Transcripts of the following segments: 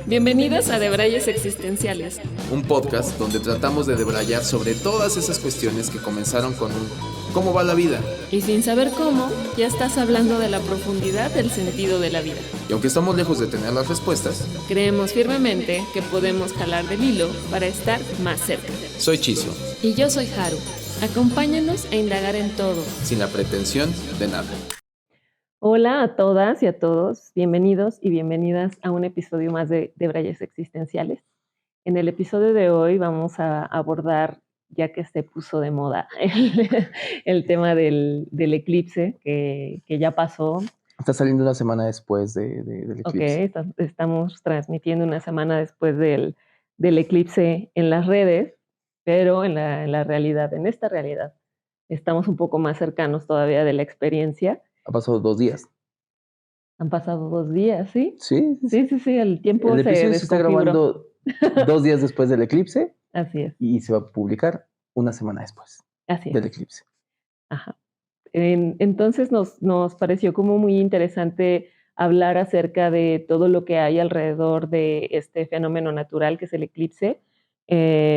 Bienvenidos a Debrayes Existenciales, un podcast donde tratamos de debrayar sobre todas esas cuestiones que comenzaron con un ¿cómo va la vida? Y sin saber cómo, ya estás hablando de la profundidad del sentido de la vida. Y aunque estamos lejos de tener las respuestas, creemos firmemente que podemos jalar del hilo para estar más cerca. Soy Chizo. Y yo soy Haru. Acompáñanos a indagar en todo, sin la pretensión de nada. Hola a todas y a todos, bienvenidos y bienvenidas a un episodio más de Debrayes Existenciales. En el episodio de hoy vamos a abordar, ya que se puso de moda, el tema del eclipse que ya pasó. Está saliendo una semana después del eclipse. Ok, estamos transmitiendo una semana después del eclipse en las redes, pero en la realidad, en esta realidad, estamos un poco más cercanos todavía de la experiencia. Ha pasado 2 días. Han pasado 2 días, ¿sí? Sí, el tiempo el episodio se está grabando 2 días después del eclipse. Así es. Y se va a publicar una semana después del eclipse. Ajá. Entonces nos pareció como muy interesante hablar acerca de todo lo que hay alrededor de este fenómeno natural que es el eclipse.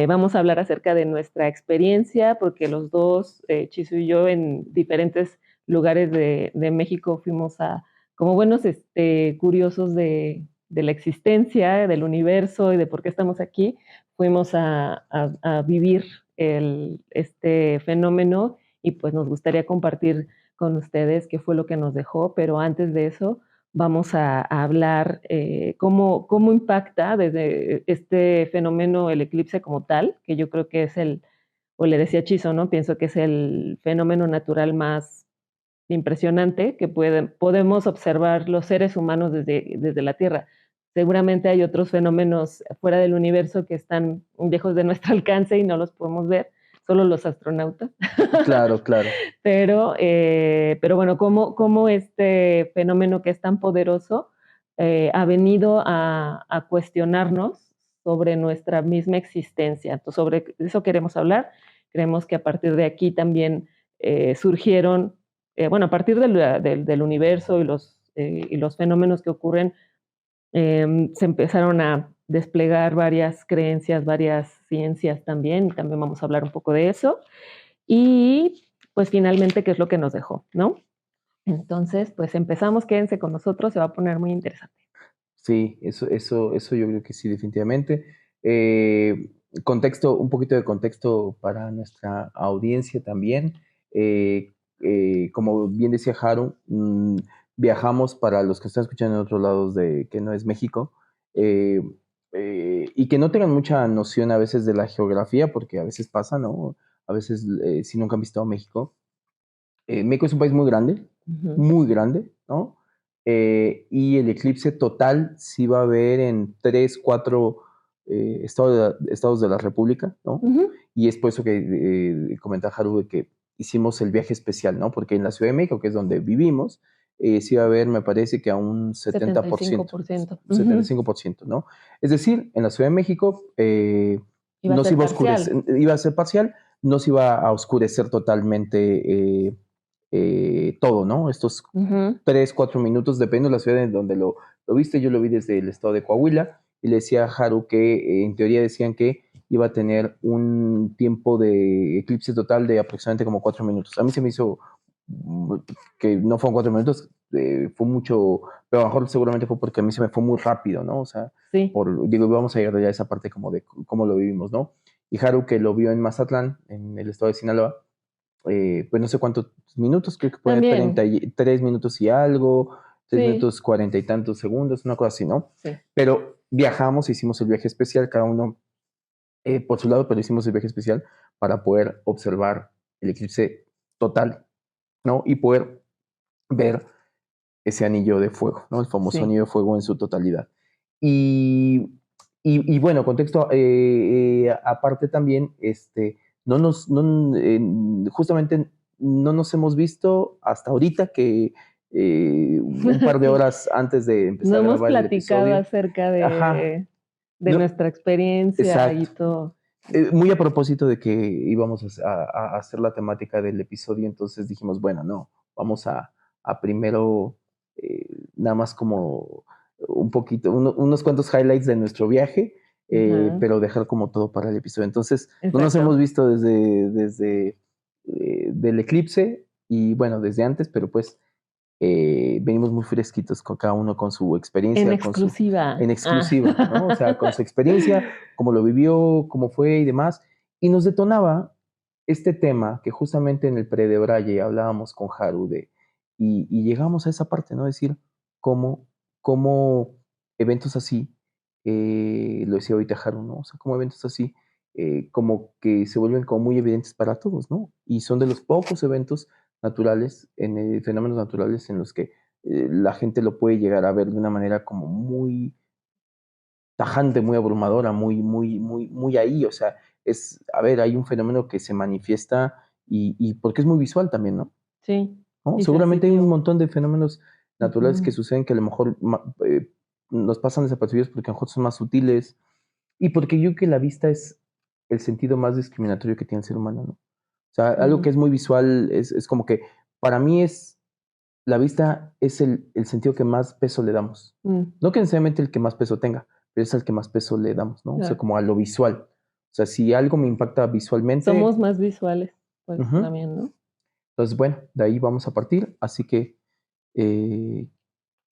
Vamos a hablar acerca de nuestra experiencia, porque los dos, Chizu y yo, en diferentes lugares de México fuimos como buenos curiosos de la existencia, del universo y de por qué estamos aquí, fuimos a vivir este fenómeno y pues nos gustaría compartir con ustedes qué fue lo que nos dejó, pero antes de eso vamos a hablar cómo impacta desde este fenómeno el eclipse como tal, que yo creo que es o le decía Chizo, ¿no? Pienso que es el fenómeno natural más impresionante que podemos observar los seres humanos desde la Tierra. Seguramente hay otros fenómenos fuera del universo que están lejos de nuestro alcance y no los podemos ver, solo los astronautas. Claro. Pero bueno, ¿cómo este fenómeno que es tan poderoso ha venido a cuestionarnos sobre nuestra misma existencia? Entonces, sobre eso queremos hablar. Creemos que a partir de aquí también surgieron, a partir del universo y los fenómenos que ocurren, se empezaron a desplegar varias creencias, varias ciencias también vamos a hablar un poco de eso. Y pues finalmente, ¿qué es lo que nos dejó, no? Entonces, pues empezamos, quédense con nosotros, se va a poner muy interesante. Sí, eso yo creo que sí, definitivamente. Un poquito de contexto para nuestra audiencia también. Como bien decía Haru, viajamos, para los que están escuchando en otros lados que no es México, y que no tengan mucha noción a veces de la geografía, porque a veces pasa, ¿no? A veces, si nunca han visitado México, México es un país muy grande, ¿no? Y el eclipse total sí va a haber en 3, 4 estados de la República, ¿no? Y es por eso que comenta Haru que hicimos el viaje especial, ¿no? Porque en la Ciudad de México, que es donde vivimos, sí va a haber, me parece que a un 70%. 75%, ¿no? Es decir, en la Ciudad de México no se iba a oscurecer, iba a ser parcial, no se iba a oscurecer totalmente todo, ¿no? Estos 3, 4 minutos, depende de la ciudad en donde lo viste. Yo lo vi desde el estado de Coahuila y le decía a Haru que en teoría decían que iba a tener un tiempo de eclipse total de aproximadamente como 4 minutos. A mí se me hizo que no fueron 4 minutos, fue mucho, pero a lo mejor seguramente fue porque a mí se me fue muy rápido, ¿no? O sea, sí. Vamos a llegar ya a esa parte como de cómo lo vivimos, ¿no? Y Haru, que lo vio en Mazatlán, en el estado de Sinaloa, pues no sé cuántos minutos, creo que puede 33 minutos y algo, 3 minutos 40 y tantos segundos, una cosa así, ¿no? Sí. Pero viajamos, hicimos el viaje especial, cada uno por su lado, pero hicimos el viaje especial para poder observar el eclipse total, ¿no? Y poder ver ese anillo de fuego, ¿no? El famoso anillo de fuego en su totalidad. Y bueno, contexto, aparte también, justamente no nos hemos visto hasta ahorita, que un par de horas antes de empezar a grabar el episodio. No hemos platicado acerca de nuestra experiencia. Exacto. Y todo. Muy a propósito de que íbamos a hacer la temática del episodio, entonces dijimos, bueno, no, vamos a primero nada más como un poquito, unos cuantos highlights de nuestro viaje, Ajá, pero dejar como todo para el episodio. Entonces, no nos hemos exacto. visto desde del eclipse y bueno, desde antes, pero pues venimos muy fresquitos con cada uno con su En experiencia, exclusiva. en exclusiva, ¿no? O sea, con su experiencia, cómo lo vivió, cómo fue y demás. Y nos detonaba este tema que justamente en el pre de Braille hablábamos con Haru y llegamos a esa parte, ¿no? Decir cómo eventos así, lo decía ahorita Haru, ¿no? O sea, cómo eventos así, como que se vuelven como muy evidentes para todos, ¿no? Y son de los pocos eventos naturales, fenómenos naturales en los que la gente lo puede llegar a ver de una manera como muy tajante, muy abrumadora, muy ahí. O sea, a ver, hay un fenómeno que se manifiesta y porque es muy visual también, ¿no? Sí, ¿No? y Seguramente hay un sensitivo. montón de fenómenos naturales que Ujú, suceden que a lo mejor nos pasan desapercibidos porque a lo mejor son más sutiles y porque yo creo que la vista es el sentido más discriminatorio que tiene el ser humano, ¿no? O sea, algo que ujú, es muy visual es como que para mí la vista es el sentido que más peso le damos. mm, No que necesariamente el que más peso tenga, pero es el que más peso le damos, ¿no? O sea, claro. como a lo visual. O sea, si algo me impacta visualmente, Somos más visuales, pues ujú, también, ¿no? entonces, bueno, de ahí vamos a partir. Así que, eh,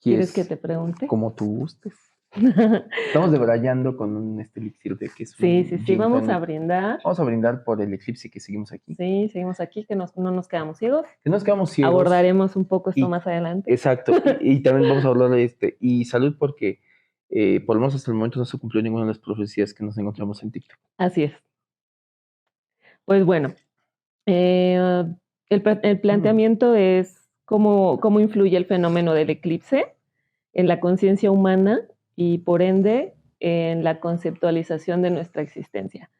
¿Quieres que ¿quieres te pregunte? como tú gustes? Estamos debrayando con un elixir de que es Sí, sí, un sí, gin vamos a tonic. brindar. Vamos a brindar por el eclipse que seguimos aquí. Sí, seguimos aquí, que no nos quedamos ciegos. Que nos quedamos ciegos. Abordaremos un poco esto Y más adelante. exacto, y también vamos a hablar de y salud porque por lo menos hasta el momento no se cumplió ninguna de las profecías que nos encontramos en TikTok. Así es. Pues bueno, el Mm, planteamiento es cómo influye el fenómeno del eclipse en la conciencia humana y por ende en la conceptualización de nuestra existencia.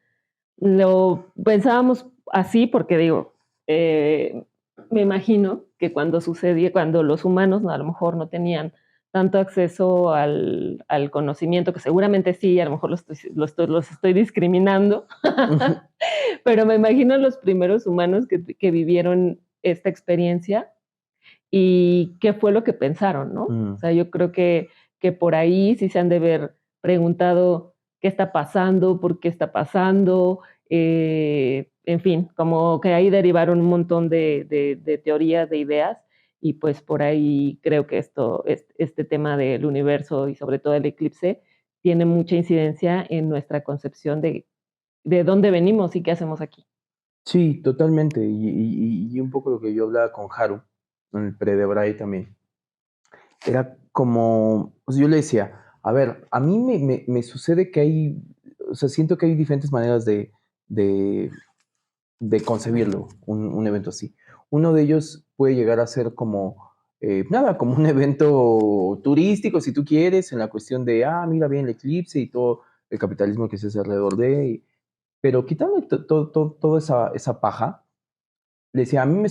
Lo pensábamos así porque digo, eh, me imagino que cuando sucedía, cuando los humanos a lo mejor no tenían tanto acceso al conocimiento, que seguramente sí, a lo mejor los estoy discriminando, ujú, pero me imagino los primeros humanos que vivieron esta experiencia y qué fue lo que pensaron, ¿no? O mm. sea, yo creo que por ahí sí se han de haber preguntado qué está pasando, por qué está pasando, en fin, como que ahí derivaron un montón de teorías, de ideas, y pues por ahí creo que este tema del universo y sobre todo el eclipse tiene mucha incidencia en nuestra concepción de dónde venimos y qué hacemos aquí. Sí, totalmente. Y un poco lo que yo hablaba con Haru en el pre de Bray también. Era como, pues yo le decía, a ver, a mí me sucede que hay, o sea, siento que hay diferentes maneras de, de concebirlo, un evento así. Uno de ellos puede llegar a ser como, nada, como un evento turístico, si tú quieres, en la cuestión de, mira bien el eclipse y todo el capitalismo que se hace alrededor pero quitando toda esa paja, le decía, a mí me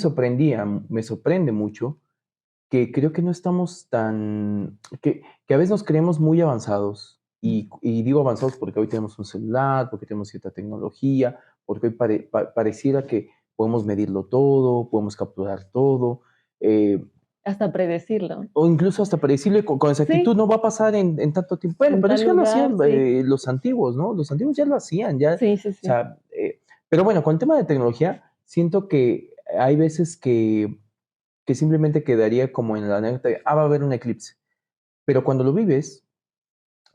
sorprende mucho que creo que no estamos que a veces nos creemos muy avanzados, y digo avanzados porque hoy tenemos un celular, porque tenemos cierta tecnología, porque hoy pareciera que podemos medirlo todo, podemos capturar todo, eh, Hasta predecirlo. o incluso hasta predecirle con exactitud, Sí, no va a pasar en tanto tiempo. Bueno, en pero tal eso ya lo lugar, hacían sí. los antiguos, ¿no? Los antiguos ya lo hacían, ya, Sí, sí, o sí. sea, pero bueno, con el tema de tecnología, siento que hay veces que simplemente quedaría como en la anécdota de, va a haber un eclipse. Pero cuando lo vives,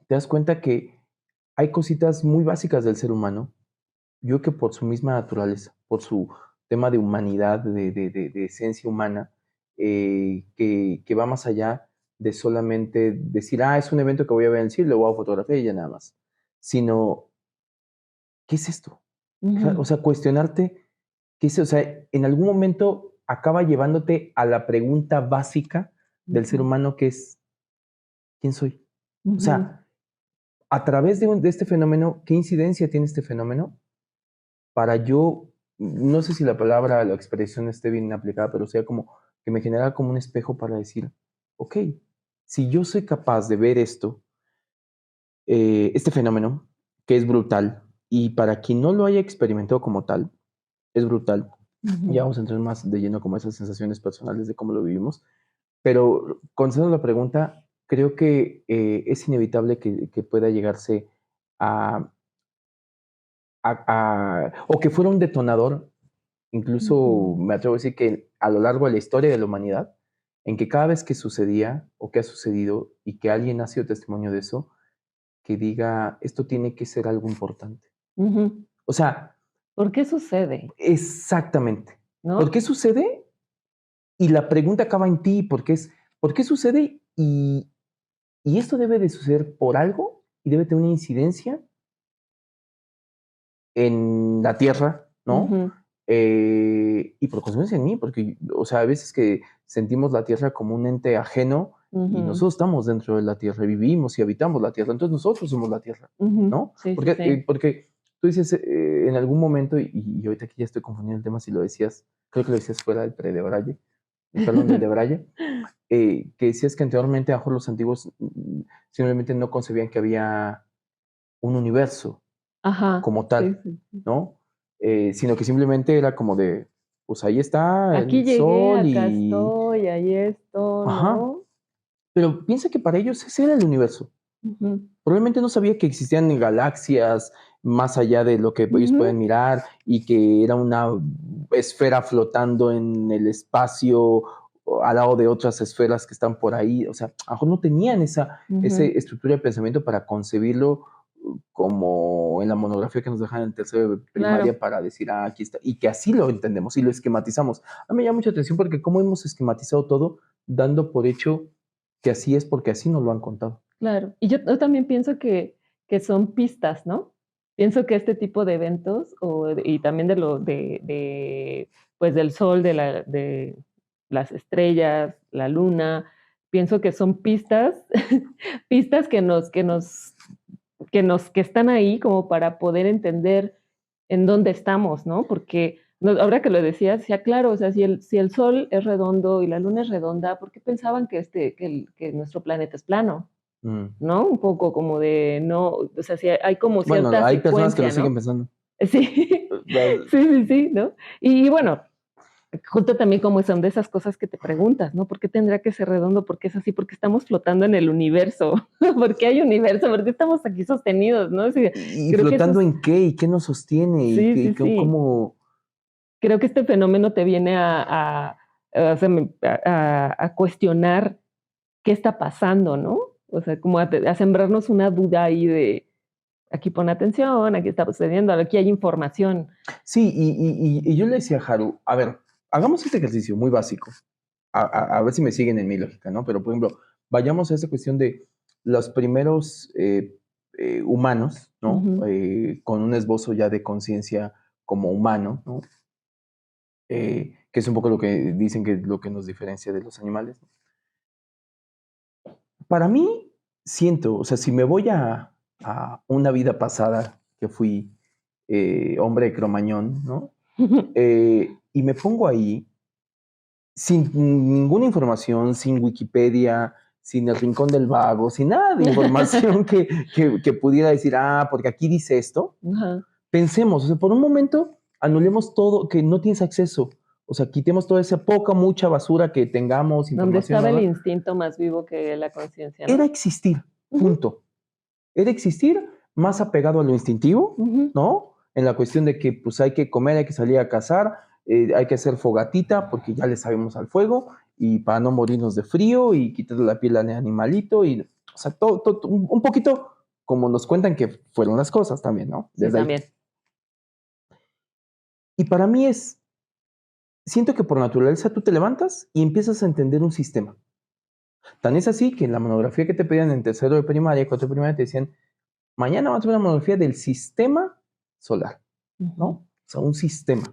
te das cuenta que hay cositas muy básicas del ser humano, yo creo que por su misma naturaleza, por su tema de humanidad, de esencia humana, que va más allá de solamente decir, es un evento que voy a ver en el cielo, lo voy a fotografiar y ya nada más. Sino, ¿qué es esto? O Ujú, sea, cuestionarte, ¿qué es? O sea, en algún momento acaba llevándote a la pregunta básica del ser ujú, humano que es, ¿quién soy? O ujú. sea, a través de este fenómeno, ¿qué incidencia tiene este fenómeno para yo, no sé si la palabra, la expresión esté bien aplicada, pero sea como que me genera como un espejo para decir, ok, si yo soy capaz de ver esto, este fenómeno, que es brutal, Y para quien no lo haya experimentado como tal, es brutal. Ya vamos a entrar más de lleno como esas sensaciones personales de cómo lo vivimos. Pero contestando la pregunta, creo que es inevitable que pueda llegarse a, o que fuera un detonador, incluso me atrevo a decir que a lo largo de la historia de la humanidad, en que cada vez que sucedía o que ha sucedido y que alguien ha sido testimonio de eso, que diga, esto tiene que ser algo importante. O sea, ¿por qué sucede? exactamente. ¿No? ¿Por qué sucede? Y la pregunta acaba en ti, ¿por qué sucede? Y esto debe de suceder por algo y debe tener una incidencia en la Tierra, ¿no? Y por consecuencia en mí, porque, o sea, a veces que sentimos la Tierra como un ente ajeno y nosotros estamos dentro de la Tierra, vivimos y habitamos la Tierra, entonces nosotros somos la Tierra, ¿no? Sí, Porque, sí, sí. porque tú dices en algún momento, y ahorita aquí ya estoy confundiendo el tema, si lo decías, creo que lo decías fuera del pre-Debraye, perdón, del Debraye, que decías que anteriormente, a lo mejor los antiguos simplemente no concebían que había un universo Ajá, como sí, tal, sí, sí. ¿no? Sino que simplemente era como de, pues ahí está Aquí el llegué, sol acá y... estoy, ahí esto, Ajá, ¿no? pero piensa que para ellos ese era el universo. Probablemente no sabía que existían galaxias más allá de lo que ellos pueden mirar y que era una esfera flotando en el espacio al lado de otras esferas que están por ahí. O sea, a lo mejor no tenían esa estructura de pensamiento para concebirlo como en la monografía que nos dejan en tercero de primaria Claro, para decir, ah, aquí está, y que así lo entendemos y lo esquematizamos. A mí me llama mucha atención porque cómo hemos esquematizado todo dando por hecho que así es porque así nos lo han contado. claro. Y yo también pienso que son pistas, ¿no? Pienso que este tipo de eventos y también pues del sol, de las estrellas, la luna, pienso que son pistas, pistas que están ahí como para poder entender en dónde estamos, ¿no? Porque ahora que lo decías, ya claro, o sea, si el Sol es redondo y la Luna es redonda, ¿por qué pensaban que nuestro planeta es plano? Mm. ¿No? Un poco como de no, o sea, si hay como Bueno, cierta hay personas que lo secuencia, siguen ¿no? pensando. Sí, sí, sí, sí, ¿no? Y bueno, justo también como son de esas cosas que te preguntas, ¿no? ¿Por qué tendría que ser redondo? ¿Por qué es así? Porque estamos flotando en el universo. ¿Por qué hay universo? ¿Por qué estamos aquí sostenidos? ¿No? Sí, ¿Y creo que eso flotando es, en qué? ¿Y qué nos sostiene? ¿Y, sí, qué, sí, y sí. cómo? Creo que este fenómeno te viene o sea, a cuestionar qué está pasando, ¿no? O sea, como a sembrarnos una duda ahí de, aquí pon atención, aquí está sucediendo, aquí hay información. Sí, y yo le decía a Haru, a ver, hagamos este ejercicio muy básico, a ver si me siguen en mi lógica, ¿no? Pero, por ejemplo, vayamos a esta cuestión de los primeros humanos, ¿no? Ujú. Con un esbozo ya de conciencia como humano, ¿no? Que es un poco lo que dicen que es lo que nos diferencia de los animales, ¿no? Para mí, siento, o sea, si me voy a una vida pasada que fui hombre de Cromañón, ¿no? Y me pongo ahí sin ninguna información, sin Wikipedia, sin el rincón del vago, sin nada de información que pudiera decir, ah, porque aquí dice esto. Ajá. Pensemos, o sea, por un momento anulemos todo, que no tienes acceso. O sea, quitemos toda esa poca, mucha basura que tengamos, Donde información, estaba el ¿verdad? instinto más vivo que la conciencia, Era ¿no? existir, Ujú, punto. Era existir más apegado a lo instintivo, ujú. ¿no? En la cuestión de que pues hay que comer, hay que salir a cazar, hay que hacer fogatita porque ya le sabemos al fuego y para no morirnos de frío y quitarle la piel al animalito y, o sea, todo, un poquito como nos cuentan que fueron las cosas también, ¿no? Sí, Desde ahí. también. Y para mí siento que por naturaleza tú te levantas y empiezas a entender un sistema. Tan es así que en la monografía que te pedían en tercero de primaria, cuarto de primaria, te decían, mañana vamos a ver una monografía del sistema solar, ¿no? Ujú. O sea, un sistema.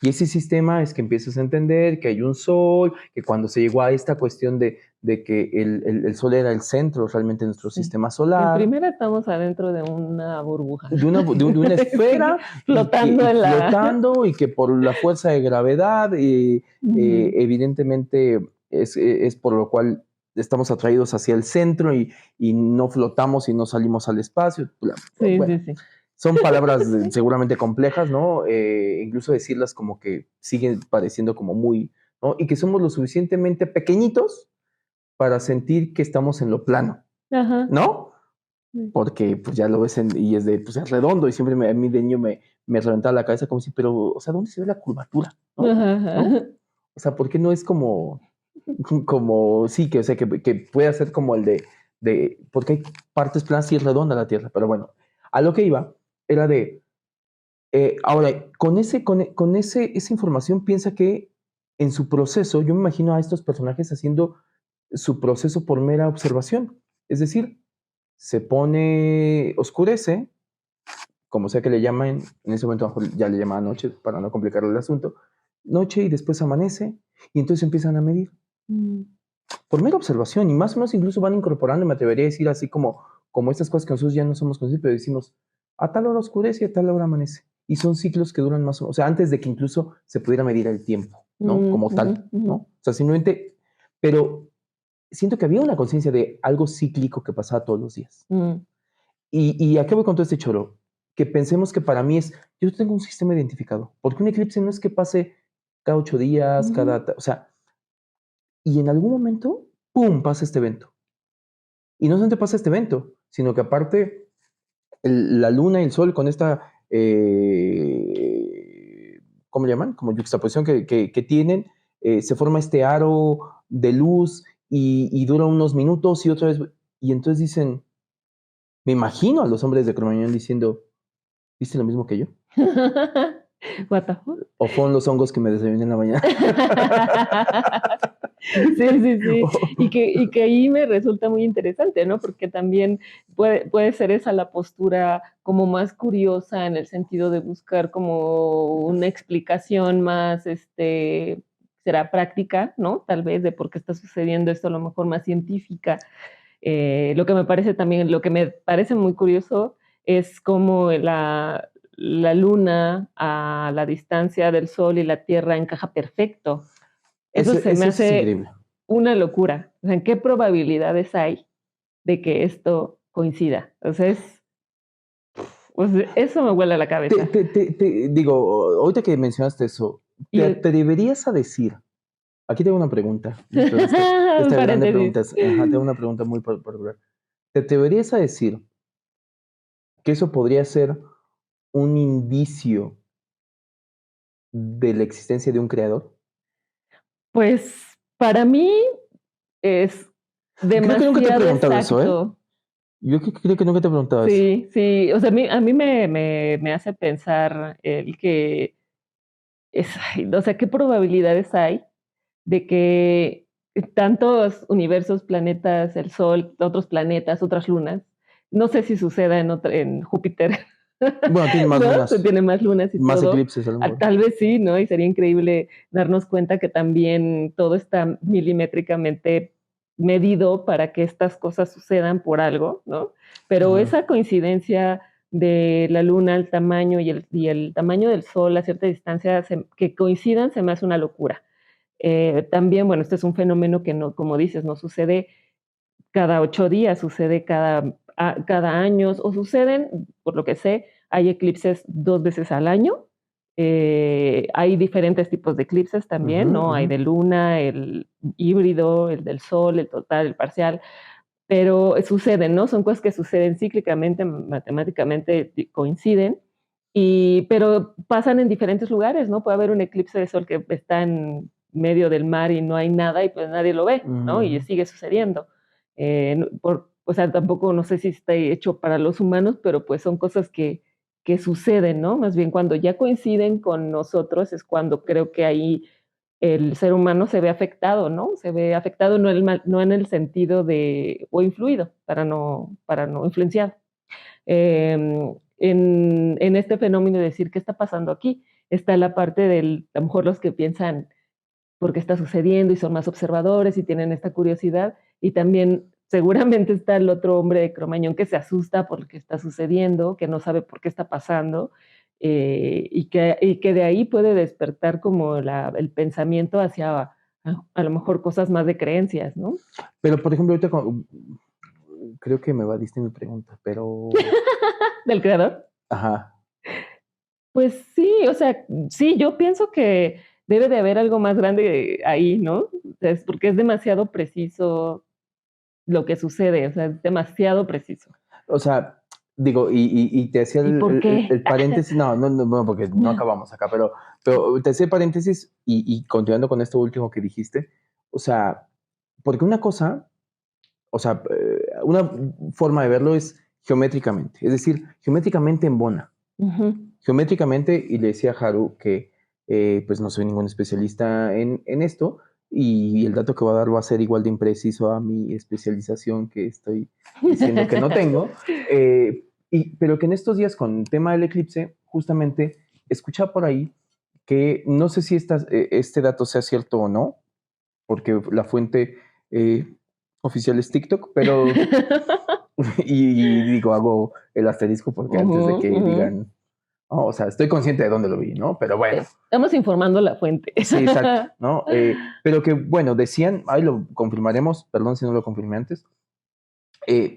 Y ese sistema es que empiezas a entender que hay un sol, que cuando se llegó a esta cuestión de que el sol era el centro realmente de nuestro Sí. sistema En solar, primera estamos adentro de una burbuja, de una sí, esfera flotando y en la... flotando y que por la fuerza de gravedad, Ujú. evidentemente es por lo cual estamos atraídos hacia el centro y no flotamos y no salimos al espacio. Sí, Bueno, sí, sí. son palabras seguramente complejas, ¿no? Incluso decirlas como que siguen pareciendo como muy, ¿no? Y que somos lo suficientemente pequeñitos para sentir que estamos en lo plano, Ajá. ¿no? Sí. Porque pues ya lo ves y es de, pues es redondo y siempre a mí de niño me reventaba la cabeza como si, pero, o sea, ¿dónde se ve la curvatura? ¿No? Ajá, ¿No? ajá. O sea, ¿por qué no es como, sí, que, o sea, que puede ser como el porque hay partes planas y es redonda la Tierra, pero bueno, a lo que iba era de, ahora, esa información piensa que en su proceso, yo me imagino a estos personajes haciendo su proceso por mera observación, es decir, se pone, oscurece, como sea que le llamen, en ese momento ya le llaman noche para no complicar el asunto, noche y después amanece y entonces empiezan a medir Mm. por mera observación y más o menos incluso van incorporando, me atrevería a decir así como estas cosas que nosotros ya no somos conscientes, pero decimos, a tal hora oscurece y a tal hora amanece. Y son ciclos que duran más o menos, o sea, antes de que incluso se pudiera medir el tiempo, ¿no? Como Ujú, tal, ujú. ¿no? O sea, simplemente, pero siento que había una conciencia de algo cíclico que pasaba todos los días. Mm. ¿Y a qué voy con todo este choro? Que pensemos que para mí yo tengo un sistema identificado, porque un eclipse no es que pase cada 8 días, Ujú. o sea, y en algún momento, ¡pum!, pasa este evento. Y no solamente pasa este evento, sino que aparte la luna y el sol con esta, ¿cómo le llaman? Como juxtaposición que tienen, se forma este aro de luz y dura unos minutos y otra vez, y entonces dicen, me imagino a los hombres de Cromañón diciendo, ¿viste lo mismo que yo? What the fuck? ¿O fueron los hongos que me desayuné en la mañana? Sí, sí, sí. Y que ahí me resulta muy interesante, ¿no? Porque también puede ser esa la postura como más curiosa en el sentido de buscar como una explicación más, será práctica, ¿no? Tal vez de por qué está sucediendo esto, a lo mejor más científica. Lo que me parece también, lo que me parece muy curioso es cómo la luna a la distancia del Sol y la Tierra encaja perfecto. Eso se me Eso es hace increíble. una locura. O sea, ¿qué probabilidades hay de que esto coincida? Entonces, pues eso me vuela la cabeza. Digo, ahorita que mencionaste eso, Y ¿te atreverías a decir? Aquí tengo una pregunta, después de esta grande paréntesis. pregunta, ajá, tengo una pregunta muy particular. ¿Te atreverías a decir que eso podría ser un indicio de la existencia de un creador? Pues para mí es Creo que nunca te he demasiado preguntado eso, ¿eh? exacto. Yo creo que nunca te he preguntado eso. Sí, sí, o sea, a mí me hace pensar el que ay, o sea, ¿qué probabilidades hay de que tantos universos, planetas, el Sol, otros planetas, otras lunas, no sé si suceda en Júpiter, Bueno, tiene más ¿no? Que lunas, tiene más lunas y más todo. eclipses a lo mejor. Tal vez sí, ¿no? Y sería increíble darnos cuenta que también todo está milimétricamente medido para que estas cosas sucedan por algo, ¿no? Pero Ajá. esa coincidencia de la luna, el tamaño y el tamaño del sol a cierta distancia, que coincidan, se me hace una locura. También, bueno, este es un fenómeno que no, como dices, no sucede cada 8 días, sucede cada año, o suceden, por lo que sé, hay eclipses 2 veces al año. Hay diferentes tipos de eclipses Ujú, también, ¿no? ujú. Hay de luna, el híbrido, el del sol, el total, el parcial, pero suceden, ¿no? Son cosas que suceden cíclicamente, matemáticamente coinciden, pero pasan en diferentes lugares, ¿no? Puede haber un eclipse de sol que está en medio del mar y no hay nada y pues nadie lo ve, ¿no? Y Ujú. sigue sucediendo. O sea, tampoco no sé si está hecho para los humanos, pero pues son cosas que suceden, ¿no? Más bien cuando ya coinciden con nosotros es cuando creo que ahí el ser humano se ve afectado, ¿no? Se ve afectado no en el sentido de, o influido, para no influenciar. En este fenómeno de decir, ¿qué está pasando aquí? Está la parte del, a lo mejor los que piensan por qué está sucediendo y son más observadores y tienen esta curiosidad, y también seguramente está el otro hombre de Cromañón que se asusta por lo que está sucediendo, que no sabe por qué está pasando, y que de ahí puede despertar como el pensamiento hacia a lo mejor cosas más de creencias, ¿no? Pero, por ejemplo, ahorita creo que me evadiste mi pregunta, pero Del creador. Ajá. Pues sí, o sea, sí, yo pienso que debe de haber algo más grande ahí, ¿no? O sea, es porque es demasiado preciso lo que sucede, o sea, es demasiado preciso. O sea, digo, y te hacía ¿Y por qué? el paréntesis, no, porque no acabamos acá, pero te hacía el paréntesis y continuando con esto último que dijiste, o sea, porque una cosa, o sea, una forma de verlo es geométricamente, es decir, geométricamente embona. Ujú. Geométricamente, y le decía a Haru que pues no soy ningún especialista en esto, y el dato que voy a dar va a ser igual de impreciso a mi especialización que estoy diciendo que no tengo, pero que en estos días con el tema del eclipse, justamente escuchaba por ahí que no sé si este dato sea cierto o no, porque la fuente oficial es TikTok, pero, y digo, hago el asterisco porque Ujú, antes de que ujú. digan, oh, o sea, estoy consciente de dónde lo vi, ¿no? Pero bueno, Estamos informando la fuente. sí, exacto, ¿no? Pero que, bueno, decían, ahí lo confirmaremos, perdón si no lo confirmé antes,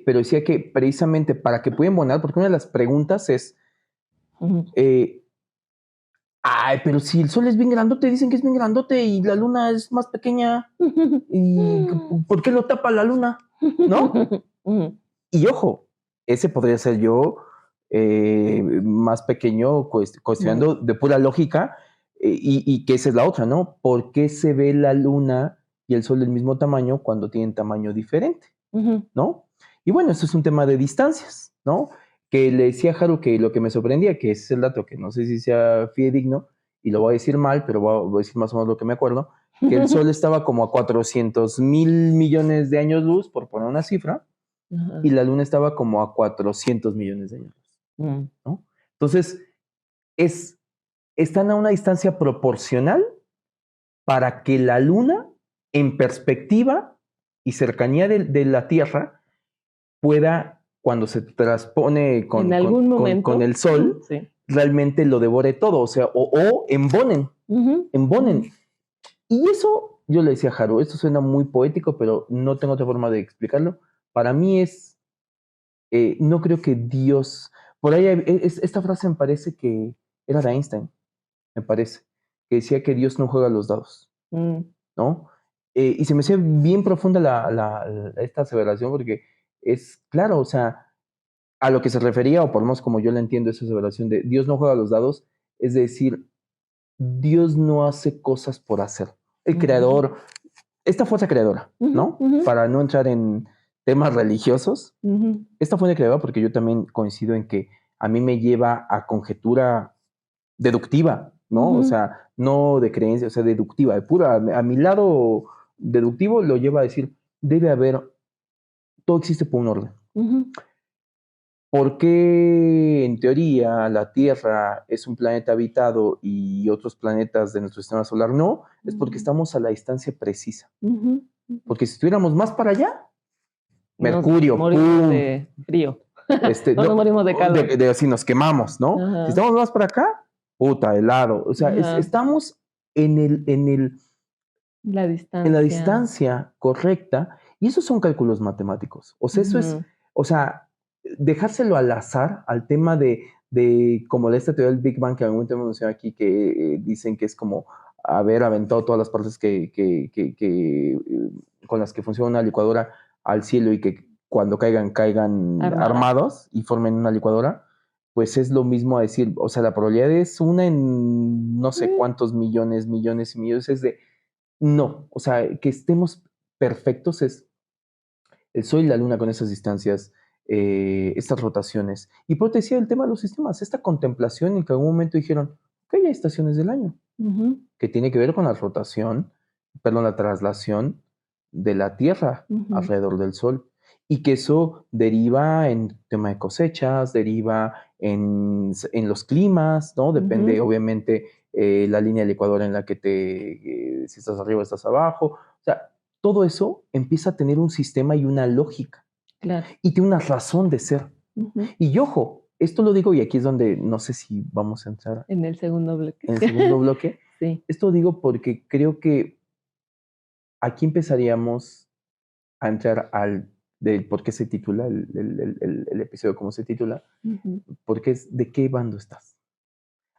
pero decía que precisamente para que puedan embonar, porque una de las preguntas es, Ujú. eh, ay, pero si el sol es bien grandote, dicen que es bien grandote y la luna es más pequeña, ¿y por qué lo tapa la luna? ¿No? Ujú. Y ojo, ese podría ser yo más pequeño, Ujú. cuestionando de pura lógica, y que esa es la otra, ¿no? ¿Por qué se ve la luna y el sol del mismo tamaño cuando tienen tamaño diferente, Ujú. ¿no? Y bueno, esto es un tema de distancias, ¿no? Que le decía a Haru que lo que me sorprendía, que ese es el dato que no sé si sea fidedigno, y lo voy a decir mal, pero voy a decir más o menos lo que me acuerdo, que el sol estaba como a 400.000 millones de años luz, por poner una cifra, y Ajá. la Luna estaba como a 400 millones de años, Mm. ¿no? Entonces, es, están a una distancia proporcional para que la Luna, en perspectiva y cercanía de la Tierra, pueda, cuando se transpone En algún con momento, el Sol, sí. realmente lo devore todo, o sea, o embonen, Ujú, embonen. ujú, Y eso, yo le decía a Haru, esto suena muy poético, pero no tengo otra forma de explicarlo. Para mí no creo que Dios, por ahí esta frase me parece que era de Einstein, me parece, que decía que Dios no juega los dados, mm, ¿no? Y se me hacía bien profunda esta aseveración porque es claro, o sea, a lo que se refería, o por lo menos como yo la entiendo, esa aseveración de Dios no juega los dados, es decir, Dios no hace cosas por hacer. El ujú, creador, esta fuerza creadora, ujú, ¿no? ujú, Para no entrar en temas religiosos, ujú, esta fuente creadora, porque yo también coincido en que a mí me lleva a conjetura deductiva, ¿no? O ujú, sea, no de creencia, o sea, deductiva, de pura, a mi lado deductivo lo lleva a decir, debe haber, todo existe por un orden. ujú, ¿Por qué en teoría la Tierra es un planeta habitado y otros planetas de nuestro sistema solar no? Es porque ujú, estamos a la distancia precisa. ujú, ujú. Porque si estuviéramos más para allá, Nos Mercurio, morimos ¡pum! de frío, o nos No, morimos de calor. si nos quemamos, ¿no? Si Ajá, estamos más para acá, puta, helado. O sea, ajá. estamos La en la distancia. distancia correcta y esos son cálculos matemáticos. O sea, eso es, Ujú, o sea, dejárselo al azar, al tema de como esta teoría del Big Bang que algún momento hemos mencionado aquí, que dicen que es como haber aventado todas las partes con las que funciona una licuadora al cielo y que cuando caigan armadas. armados y formen una licuadora, pues es lo mismo a decir, o sea, la probabilidad es una en no sé Mm, cuántos millones, millones y millones, es de no, o sea, que estemos perfectos es el Sol y la Luna con esas distancias, estas rotaciones. Y por eso te decía el tema de los sistemas, esta contemplación en que en algún momento dijeron que hay estaciones del año, ujú, que tiene que ver con la rotación, perdón, la traslación de la Tierra ujú, alrededor del Sol. Y que eso deriva en tema de cosechas, deriva en los climas, ¿no? Depende, ujú. obviamente, la línea del Ecuador en la que si estás arriba, estás abajo. O sea, todo eso empieza a tener un sistema y una lógica. Claro. Y tiene una razón de ser. Ujú. Y ojo, esto lo digo y aquí es donde no sé si vamos a entrar En el segundo bloque. en el segundo bloque. Sí. Esto digo porque creo que aquí empezaríamos a entrar al de por qué se titula el episodio, como se titula, Ujú. porque es de qué bando estás,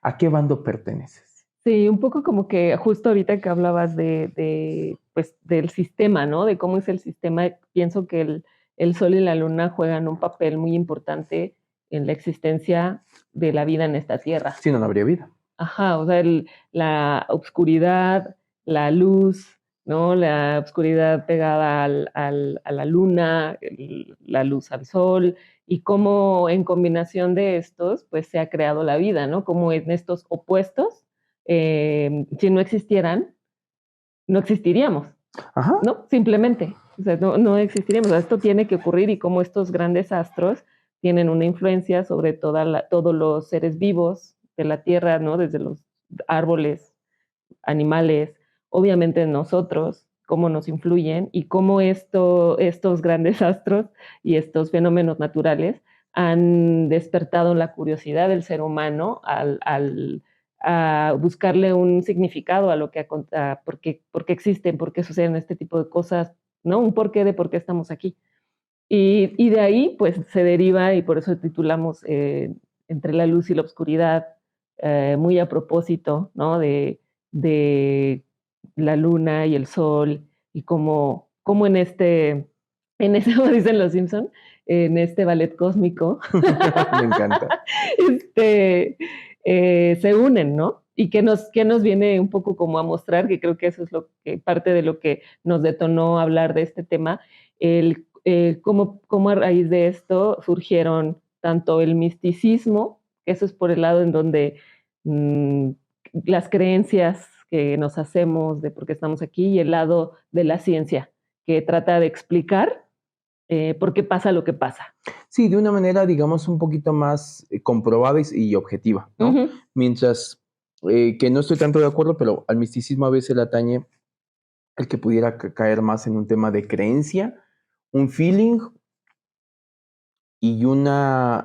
a qué bando perteneces. Sí, un poco como que justo ahorita que hablabas pues, del sistema, ¿no? De cómo es el sistema, pienso que el Sol y la Luna juegan un papel muy importante en la existencia de la vida en esta Tierra. Si no, no habría vida. Ajá, o sea, la oscuridad, la luz, ¿no? La oscuridad pegada a la luna, la luz al sol, y cómo en combinación de estos, pues se ha creado la vida, ¿no? Como en estos opuestos, si no existieran, no existiríamos, Ajá. ¿no? Simplemente, o sea, no existiríamos. O sea, esto tiene que ocurrir y cómo estos grandes astros tienen una influencia sobre todos los seres vivos de la Tierra, ¿no? Desde los árboles, animales, obviamente nosotros, cómo nos influyen y cómo estos grandes astros y estos fenómenos naturales han despertado la curiosidad del ser humano a buscarle un significado a lo que por qué existen, por qué suceden este tipo de cosas, ¿no? Un porqué de por qué estamos aquí. Y de ahí, pues, se deriva, y por eso titulamos Entre la luz y la oscuridad, muy a propósito, ¿no? De la luna y el sol, y cómo en ese, como dicen los Simpson, en este ballet cósmico, Me encanta. este, se unen, ¿no? Y que nos viene un poco como a mostrar, que creo que eso es parte de lo que nos detonó hablar de este tema, cómo a raíz de esto surgieron tanto el misticismo, que eso es por el lado en donde mmm, las creencias que nos hacemos de por qué estamos aquí, y el lado de la ciencia, que trata de explicar por qué pasa lo que pasa. Sí, de una manera, digamos, un poquito más comprobada y objetiva, ¿no? Ujú. Mientras que no estoy tanto de acuerdo, pero al misticismo a veces le atañe el que pudiera caer más en un tema de creencia, un feeling y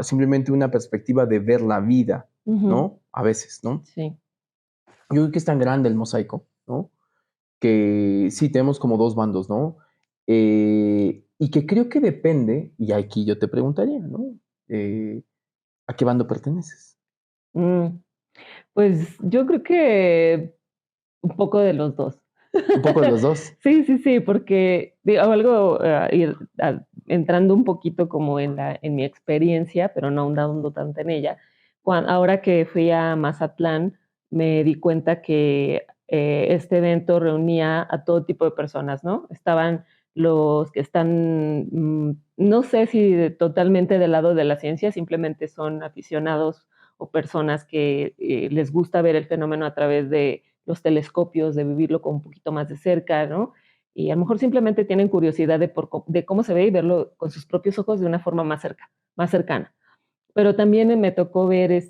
simplemente una perspectiva de ver la vida, Ujú. ¿no? A veces, ¿no? Sí. Yo creo que es tan grande el mosaico, ¿no? Que sí tenemos como dos bandos, ¿no? Y que creo que depende, y aquí yo te preguntaría, ¿no? Eh, ¿A qué bando perteneces? Mm, pues yo creo que un poco de los dos. Un poco de los dos. Sí, sí, sí, porque digo, algo, entrando un poquito como en mi experiencia, pero no ahondando tanto en ella. Ahora que fui a Mazatlán, me di cuenta que este evento reunía a todo tipo de personas, ¿no? Estaban los que están, no sé si totalmente del lado de la ciencia, simplemente son aficionados o personas que les gusta ver el fenómeno a través de los telescopios, de vivirlo con un poquito más de cerca, ¿no? Y a lo mejor simplemente tienen curiosidad de cómo se ve y verlo con sus propios ojos de una forma más cercana. Pero también me tocó ver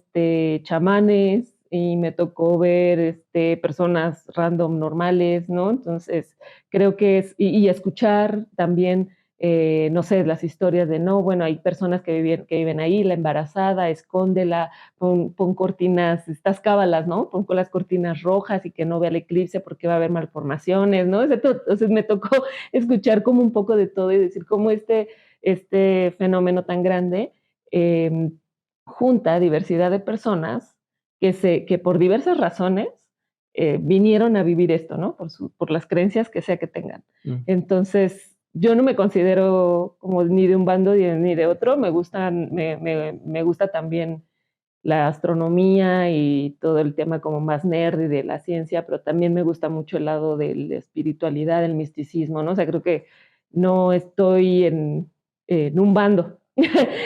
chamanes y me tocó ver personas random normales, ¿no? Entonces, creo que y escuchar también, no sé, las historias de, no, bueno, hay personas que viven ahí, la embarazada, escóndela, pon cortinas, estas cábalas, ¿no? Pon con las cortinas rojas y que no vea el eclipse porque va a haber malformaciones, ¿no? Entonces me tocó escuchar como un poco de todo y decir cómo este fenómeno tan grande eh, junta diversidad de personas que por diversas razones vinieron a vivir esto, ¿no? Por las creencias que sea que tengan. Mm. Entonces, yo no me considero como ni de un bando ni de otro, me gusta también la astronomía y todo el tema como más nerd y de la ciencia, pero también me gusta mucho el lado de la espiritualidad, del misticismo, ¿no? O sea, creo que no estoy en un bando,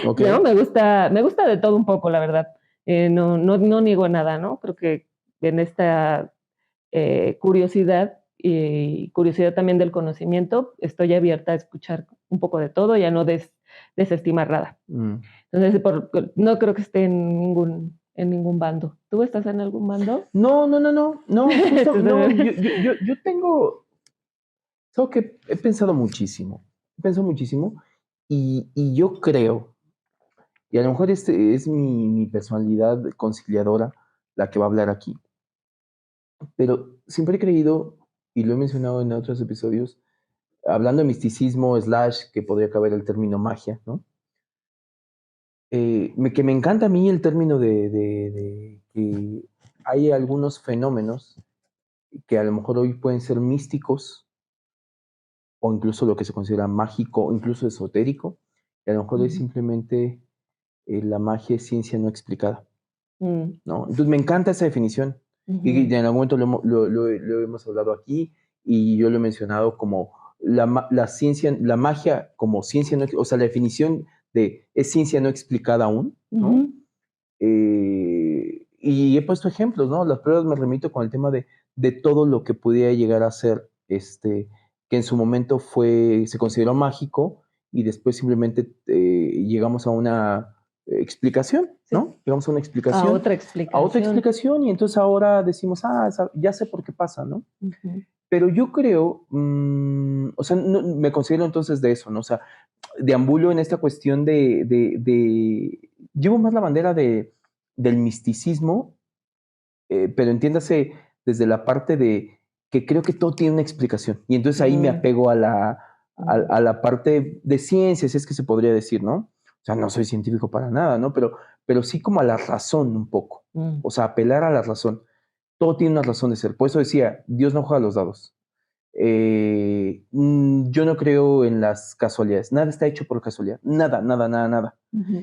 Ok. ¿no? Me gusta de todo un poco, la verdad. No niego nada, ¿no? Creo que en esta curiosidad y curiosidad también del conocimiento, estoy abierta a escuchar un poco de todo y a no desestimar nada. Mm. Entonces, no creo que esté en ningún bando. ¿Tú estás en algún bando? No, no, no, no, no, justo, no, yo tengo, solo que he pensado muchísimo y yo creo, y a lo mejor este es mi personalidad conciliadora la que va a hablar aquí, pero siempre he creído, y lo he mencionado en otros episodios, hablando de misticismo, que podría caber el término magia, ¿no? Que me encanta a mí el término de que hay algunos fenómenos que a lo mejor hoy pueden ser místicos o incluso lo que se considera mágico o incluso esotérico, y a lo mejor es simplemente la magia es ciencia no explicada, ¿no? Entonces me encanta esa definición y en algún momento lo hemos hablado aquí y yo lo he mencionado como la ciencia, la magia como ciencia no, o sea, la definición de es ciencia no explicada aún, ¿no? Y he puesto ejemplos, ¿no? Las pruebas me remito con el tema de todo lo que pudiera llegar a ser, que en su momento se consideró mágico y después simplemente llegamos a una explicación, ¿no? Sí. Llegamos a una A explicación. otra A otra explicación. explicación y entonces ahora decimos, ya sé por qué pasa, ¿no? Pero yo creo, o sea, me considero entonces de eso, ¿no? O sea, deambulo en esta cuestión llevo más la bandera del misticismo, pero entiéndase desde la parte de que creo que todo tiene una explicación. Y entonces ahí me apego a la parte de ciencias, es que se podría decir, ¿no? O sea, no soy científico para nada, ¿no? Pero sí como a la razón un poco. O sea, apelar a la razón. Todo tiene una razón de ser. Por eso decía, Dios no juega los dados. Yo no creo en las casualidades. Nada está hecho por casualidad. Nada, nada, nada, nada.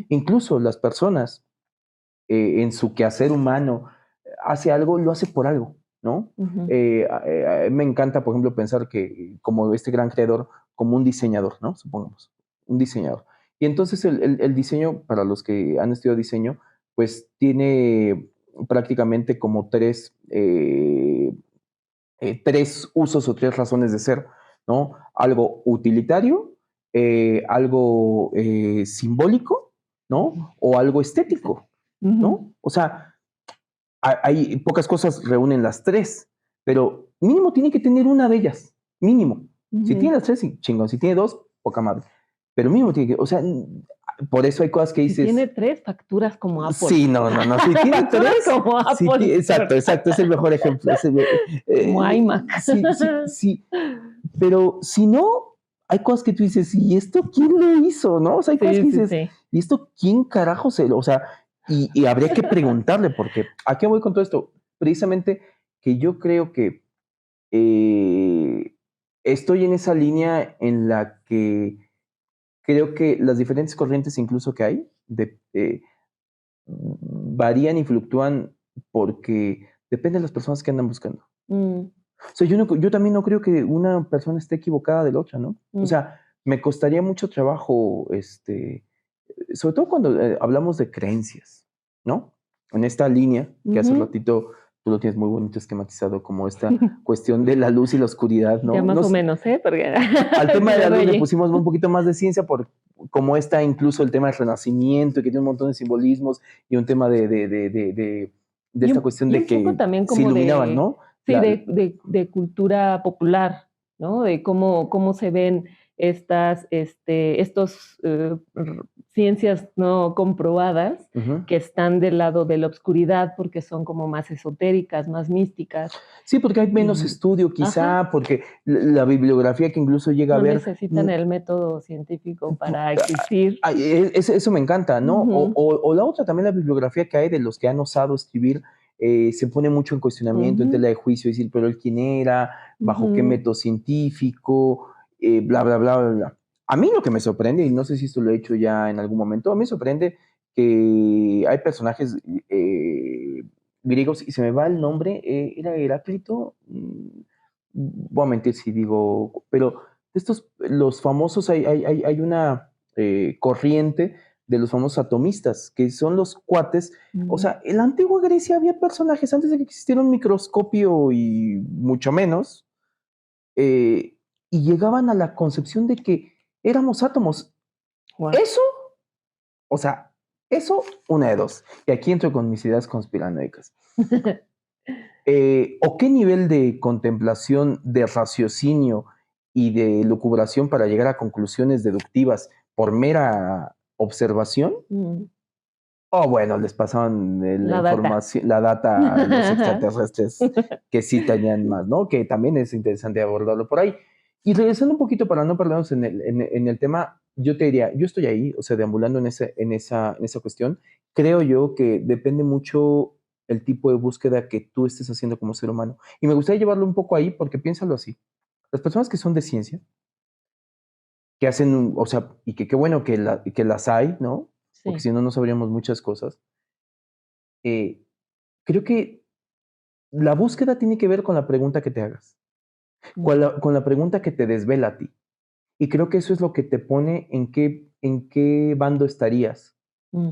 Incluso las personas en su quehacer humano hace algo, lo hace por algo, ¿no? Me encanta, por ejemplo, pensar que como este gran creador, como un diseñador, ¿no? Supongamos, un diseñador. Y entonces el diseño, para los que han estudiado diseño, pues tiene prácticamente como tres usos o tres razones de ser, ¿no? Algo utilitario, algo simbólico, ¿no? O algo estético, ¿no? O sea, hay pocas cosas reúnen las tres, pero mínimo tiene que tener una de ellas, mínimo. Si tiene las tres, chingón. Si tiene dos, poca madre. Pero mínimo tiene que, o sea, por eso hay cosas que dices. Si tiene tres, facturas como Apple. Sí, no. Si tiene tres. Como Apple. Exacto. Es el mejor ejemplo. Como iMac. Sí. Pero si no, hay cosas que tú dices, ¿y esto quién lo hizo? ¿No? O sea, hay cosas que dices, ¿y esto quién carajo o sea, y habría que preguntarle, porque ¿a qué voy con todo esto? Precisamente que yo creo que estoy en esa línea en la que creo que las diferentes corrientes incluso que hay varían y fluctúan porque depende de las personas que andan buscando. O sea, yo también no creo que una persona esté equivocada de la otra, ¿no? O sea, me costaría mucho trabajo, sobre todo cuando hablamos de creencias, ¿no? En esta línea, que hace ratito tú lo tienes muy bonito esquematizado, como esta cuestión de la luz y la oscuridad, ¿no? Ya más o menos, ¿eh? Porque al tema de la luz le pusimos un poquito más de ciencia, como está incluso el tema del renacimiento, que tiene un montón de simbolismos, y un tema de esta cuestión de que también como se iluminaban, ¿no? Sí, de cultura popular, ¿no? De cómo se ven estos ciencias no comprobadas que están del lado de la oscuridad porque son como más esotéricas, más místicas. Sí, porque hay menos estudio quizá, porque la bibliografía que incluso llega a ver... No necesitan el método científico para existir. Eso me encanta, ¿no? O la otra también, la bibliografía que hay de los que han osado escribir, se pone mucho en cuestionamiento, en tela de juicio, decir, pero él quién era, bajo qué método científico, bla, bla, bla, bla, bla. A mí lo que me sorprende, y no sé si esto lo he hecho ya en algún momento, a mí me sorprende que hay personajes griegos, y se me va el nombre, ¿era Heráclito? Voy a mentir si digo, pero los famosos, hay una corriente de los famosos atomistas, que son los cuates. O sea, en la antigua Grecia había personajes antes de que existiera un microscopio y mucho menos, y llegaban a la concepción de que éramos átomos. Wow. Eso, una de dos. Y aquí entro con mis ideas conspiranoicas. ¿O qué nivel de contemplación, de raciocinio y de lucubración para llegar a conclusiones deductivas por mera observación? O bueno, les pasaban la data a los extraterrestres que sí tenían más, ¿no? Que también es interesante abordarlo por ahí. Y regresando un poquito para no perdernos en el tema, yo te diría, yo estoy ahí, o sea, deambulando en esa cuestión. Creo yo que depende mucho el tipo de búsqueda que tú estés haciendo como ser humano. Y me gustaría llevarlo un poco ahí porque piénsalo así. Las personas que son de ciencia, que hacen, o sea, y que qué bueno que las hay, ¿no? Porque Sí. si no, no sabríamos muchas cosas. Eh, Creo que la búsqueda tiene que ver con la pregunta que te hagas, Ujú. con la pregunta que te desvela a ti. Y creo que eso es lo que te pone en qué bando estarías. Mm.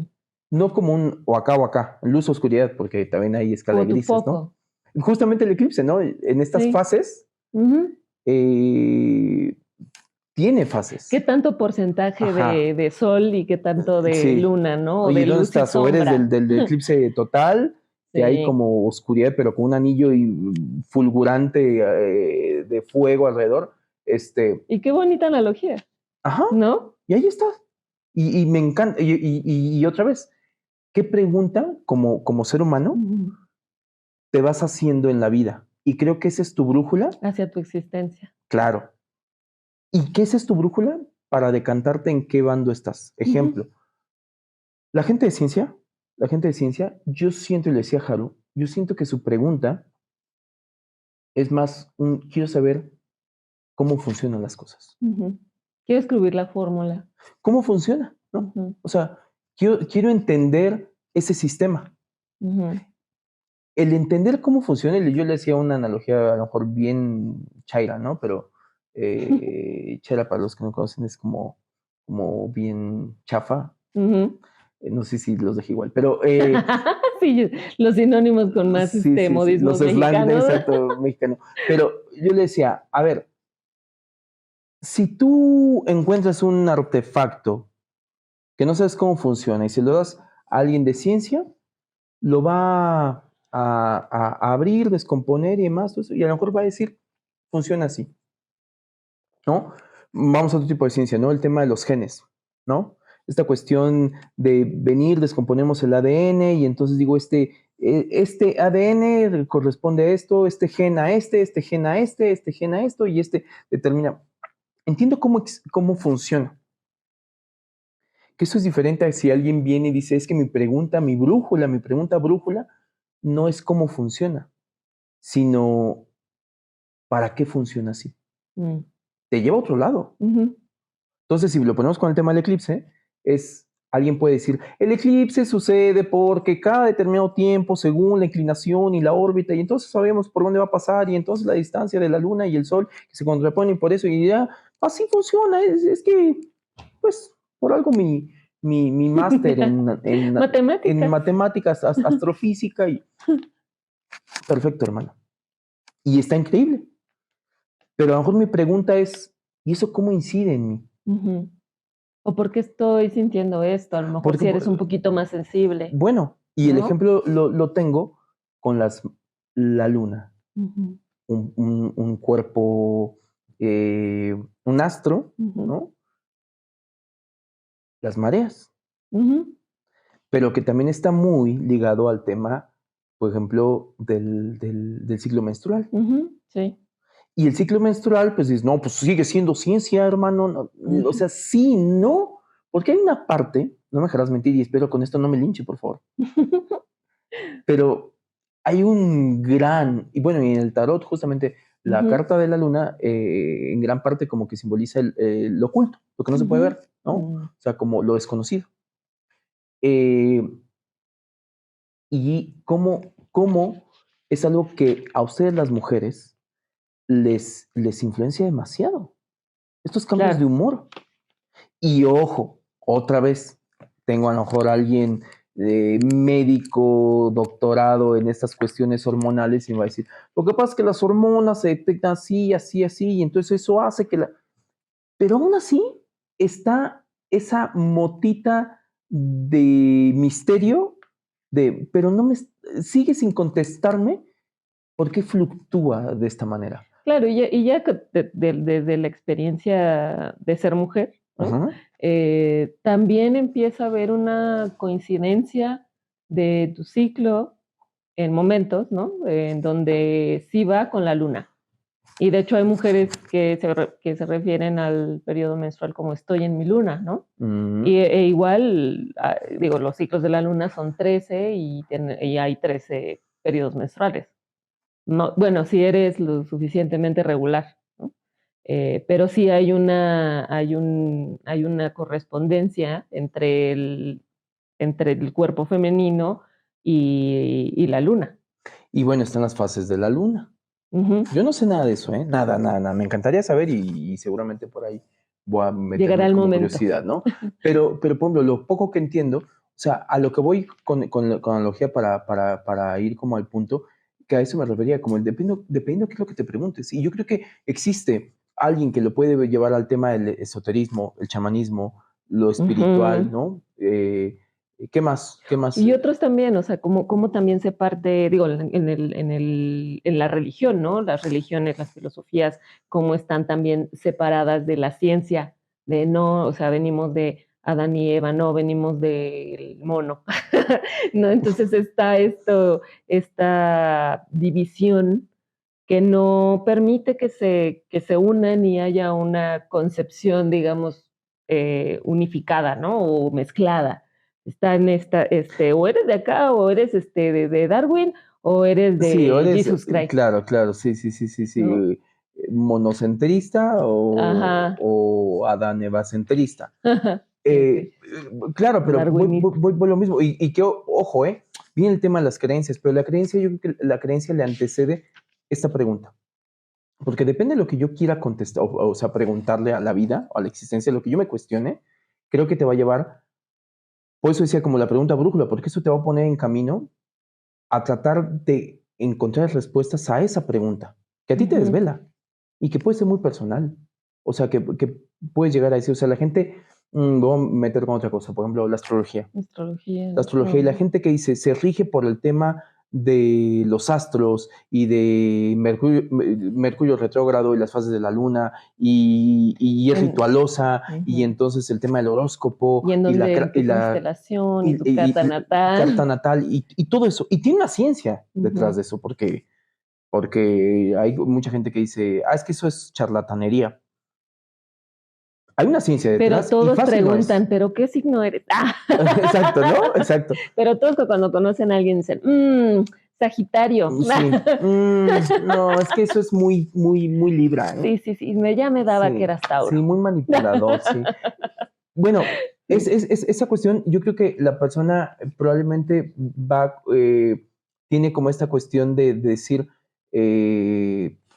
No como un o acá, luz o oscuridad, porque también hay escala Como de tu grises, ¿no? foco. Justamente el eclipse, ¿no? En estas Sí. fases, Ujú. eh, tiene ¿Qué fases. tanto porcentaje Ajá, de sol y qué tanto de sí. luna, no? O Oye, de ¿dónde luz y estás? O eres sombra. del eclipse total, que hay Sí. como oscuridad, pero con un anillo fulgurante de fuego alrededor. Y qué bonita analogía, Ajá, ¿no? y ahí estás. Y me encanta. Y otra vez, ¿qué pregunta como ser humano Ujú. te vas haciendo en la vida? Y creo que esa es tu brújula, Hacia tu existencia. claro. ¿Y qué esa es tu brújula para decantarte en qué bando estás? Ujú. Ejemplo, la gente de ciencia, la gente de ciencia, yo siento, y le decía a Haru, yo siento que su pregunta es más quiero saber cómo funcionan las cosas. Ujú. Quiero escribir la fórmula. ¿Cómo funciona? ¿No? Ujú. O sea, quiero entender ese sistema. Ujú. El entender cómo funciona, y yo le hacía una analogía a lo mejor bien chaira, ¿no? Pero chaira para los que no conocen es como bien chafa. Ujú. No sé si los dejé igual, pero Sí, los sinónimos con más, sí, sí, sí, los modismos slang de mexicanos. exacto mexicano. Pero yo le decía, a ver, si tú encuentras un artefacto que no sabes cómo funciona y se lo das a alguien de ciencia, lo va a abrir, descomponer y demás, todo eso, y a lo mejor va a decir, funciona así, ¿no? Vamos a otro tipo de ciencia, ¿no? El tema de los genes, ¿no? Esta cuestión de venir, descomponemos el ADN y entonces digo, este ADN corresponde a esto, este gen a este gen a este gen a esto y este determina. Entiendo cómo funciona, que eso es diferente a si alguien viene y dice, es que mi pregunta brújula, no es cómo funciona, sino para qué funciona así. Mm. Te lleva a otro lado. Ujú. Entonces, si lo ponemos con el tema del eclipse, alguien puede decir, el eclipse sucede porque cada determinado tiempo, según la inclinación y la órbita, y entonces sabemos por dónde va a pasar, y entonces la distancia de la luna y el sol que se contraponen por eso, y ya, así funciona, es que, pues, por algo mi máster en Matemáticas. matemáticas, astrofísica, y perfecto, hermano. Y está increíble. Pero a lo mejor mi pregunta es, ¿y eso cómo incide en mí? Ujú. ¿O por qué estoy sintiendo esto? A lo mejor Porque, si eres un poquito más sensible, bueno, y el ¿no? ejemplo lo tengo con la luna, Ujú. un cuerpo, un astro, Ujú. ¿no? Las mareas, Ujú. pero que también está muy ligado al tema, por ejemplo, del ciclo menstrual. Ujú. Sí. Y el ciclo menstrual, pues dices, no, pues sigue siendo ciencia, hermano. O Ujú. sea, sí, no, porque hay una parte, no me dejarás mentir y espero con esto no me linche, por favor, pero hay un gran, y bueno, y en el tarot justamente la Ujú. carta de la luna en gran parte como que simboliza lo oculto, lo que no se puede Ujú. ver, ¿no? Mm. O sea, como lo desconocido. Eh, y cómo es algo que a ustedes las mujeres les influencia demasiado. Estos cambios de Claro. humor. Y ojo, otra vez, tengo a lo mejor alguien médico, doctorado en estas cuestiones hormonales y me va a decir, lo que pasa es que las hormonas se detectan así, así, así, y entonces eso hace que la... Pero aún así está esa motita de misterio, pero no me sigue sin contestarme por qué fluctúa de esta manera. Claro, y ya que desde la experiencia de ser mujer, ¿no? Ajá, También empieza a haber una coincidencia de tu ciclo en momentos, ¿no? En donde sí va con la luna. Y de hecho hay mujeres que se refieren al periodo menstrual como estoy en mi luna, ¿no? Igual, digo, los ciclos de la luna son 13 y hay 13 periodos menstruales. No, bueno, si eres lo suficientemente regular, ¿no? Pero sí hay una correspondencia entre el cuerpo femenino y la luna. Y bueno, están las fases de la luna. Ujú. Yo no sé nada de eso, ¿eh? Nada, nada, nada. Me encantaría saber y seguramente por ahí voy a Llegará meterme el como momento. curiosidad, ¿no? Pero por ejemplo, lo poco que entiendo, o sea, a lo que voy con la analogía para ir como al punto, que a eso me refería, como dependiendo qué es lo que te preguntes. Y yo creo que existe alguien que lo puede llevar al tema del esoterismo, el chamanismo, lo espiritual, Ujú. ¿no? ¿Qué más? ¿Qué más? Y otros también, o sea, cómo también se parte, digo, en la religión, ¿no? Las religiones, las filosofías, cómo están también separadas de la ciencia, de no, o sea, venimos de Adán y Eva, no, venimos del mono, ¿no? Entonces está esta división que no permite que se unan y haya una concepción, digamos, unificada, ¿no? O mezclada. Está en o eres de acá, o eres de Darwin, o eres Sí, o de eres, Jesus Christ, claro, claro, sí, sí, sí, sí, sí, ¿no? monocentrista Ajá. o Adán Evacentrista. Sí, sí. Claro, pero Darwinista. voy lo mismo. Y que, ojo, viene el tema de las creencias, pero la creencia, yo creo que la creencia le antecede esta pregunta. Porque depende de lo que yo quiera contestar, o sea, preguntarle a la vida, o a la existencia, lo que yo me cuestione, creo que te va a llevar, por eso decía como la pregunta brújula, porque eso te va a poner en camino a tratar de encontrar respuestas a esa pregunta, que a ti te Ujú. desvela y que puede ser muy personal. O sea, que puedes llegar a decir, o sea, la gente, voy a meter con otra cosa, por ejemplo, la astrología. Astrología. La astrología y la Ujú. gente que dice, se rige por el tema de los astros y de Mercurio retrógrado y las fases de la luna y es En- ritualosa y Ujú. entonces el tema del horóscopo Y en y donde, en tu constelación y tu carta carta natal. natal y todo eso. Y tiene una ciencia detrás Ujú. de eso, porque hay mucha gente que dice, es que eso es charlatanería. Hay una ciencia Pero detrás y todos fácil no es. preguntan, ¿pero qué signo eres? Exacto, ¿no? Exacto. Pero todos cuando conocen a alguien dicen, Sagitario. Sí. No, es que eso es muy, muy, muy Libra, ¿eh? Sí, sí, sí, ya me daba que Sí, eras sí, Tauro. muy manipulador, sí. Bueno, Sí. esa cuestión, yo creo que la persona probablemente tiene como esta cuestión de decir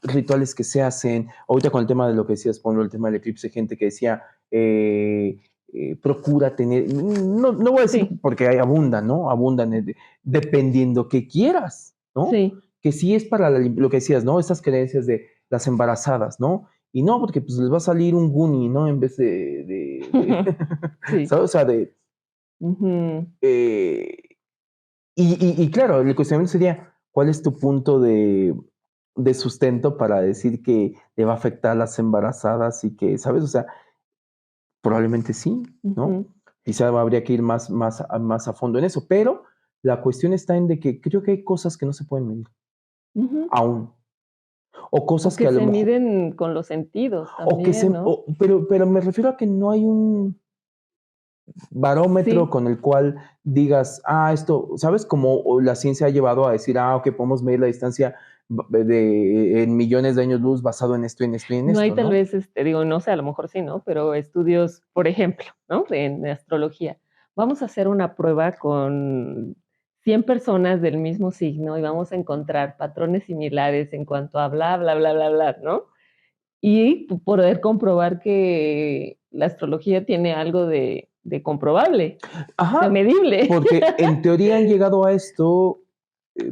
rituales que se hacen, ahorita con el tema de lo que decías, ponlo el tema del eclipse, gente que decía, procura tener, no voy a decir Sí, porque hay abundan, ¿no? Abundan dependiendo que quieras, ¿no? sí. Que sí es para lo que decías, ¿no? Estas creencias de las embarazadas, ¿no? Y no, porque pues les va a salir un Goonie, ¿no? En vez Sí. ¿sabes? O sea, Ujú, eh, y claro, el cuestionamiento sería, ¿cuál es tu punto de sustento para decir que le va a afectar a las embarazadas y que, ¿sabes? O sea, probablemente sí, ¿no? ujú, Quizá habría que ir más a fondo en eso, pero la cuestión está en de que creo que hay cosas que no se pueden medir ujú. aún, o O cosas que que a lo se mejor, miden con los sentidos también, ¿no? pero me refiero a que no hay un barómetro Sí, con el cual digas, esto, ¿sabes? Como la ciencia ha llevado a decir, ok, podemos medir la distancia en millones de años luz basado en esto, en esto y en no hay esto, tal ¿no? vez, digo, no sé, a lo mejor sí, ¿no? Pero estudios, por ejemplo, ¿no? De astrología. Vamos a hacer una prueba con 100 personas del mismo signo y vamos a encontrar patrones similares en cuanto a bla, bla, bla, bla, bla, ¿no? Y poder comprobar que la astrología tiene algo de comprobable, de Ajá, medible. porque en teoría han llegado a esto,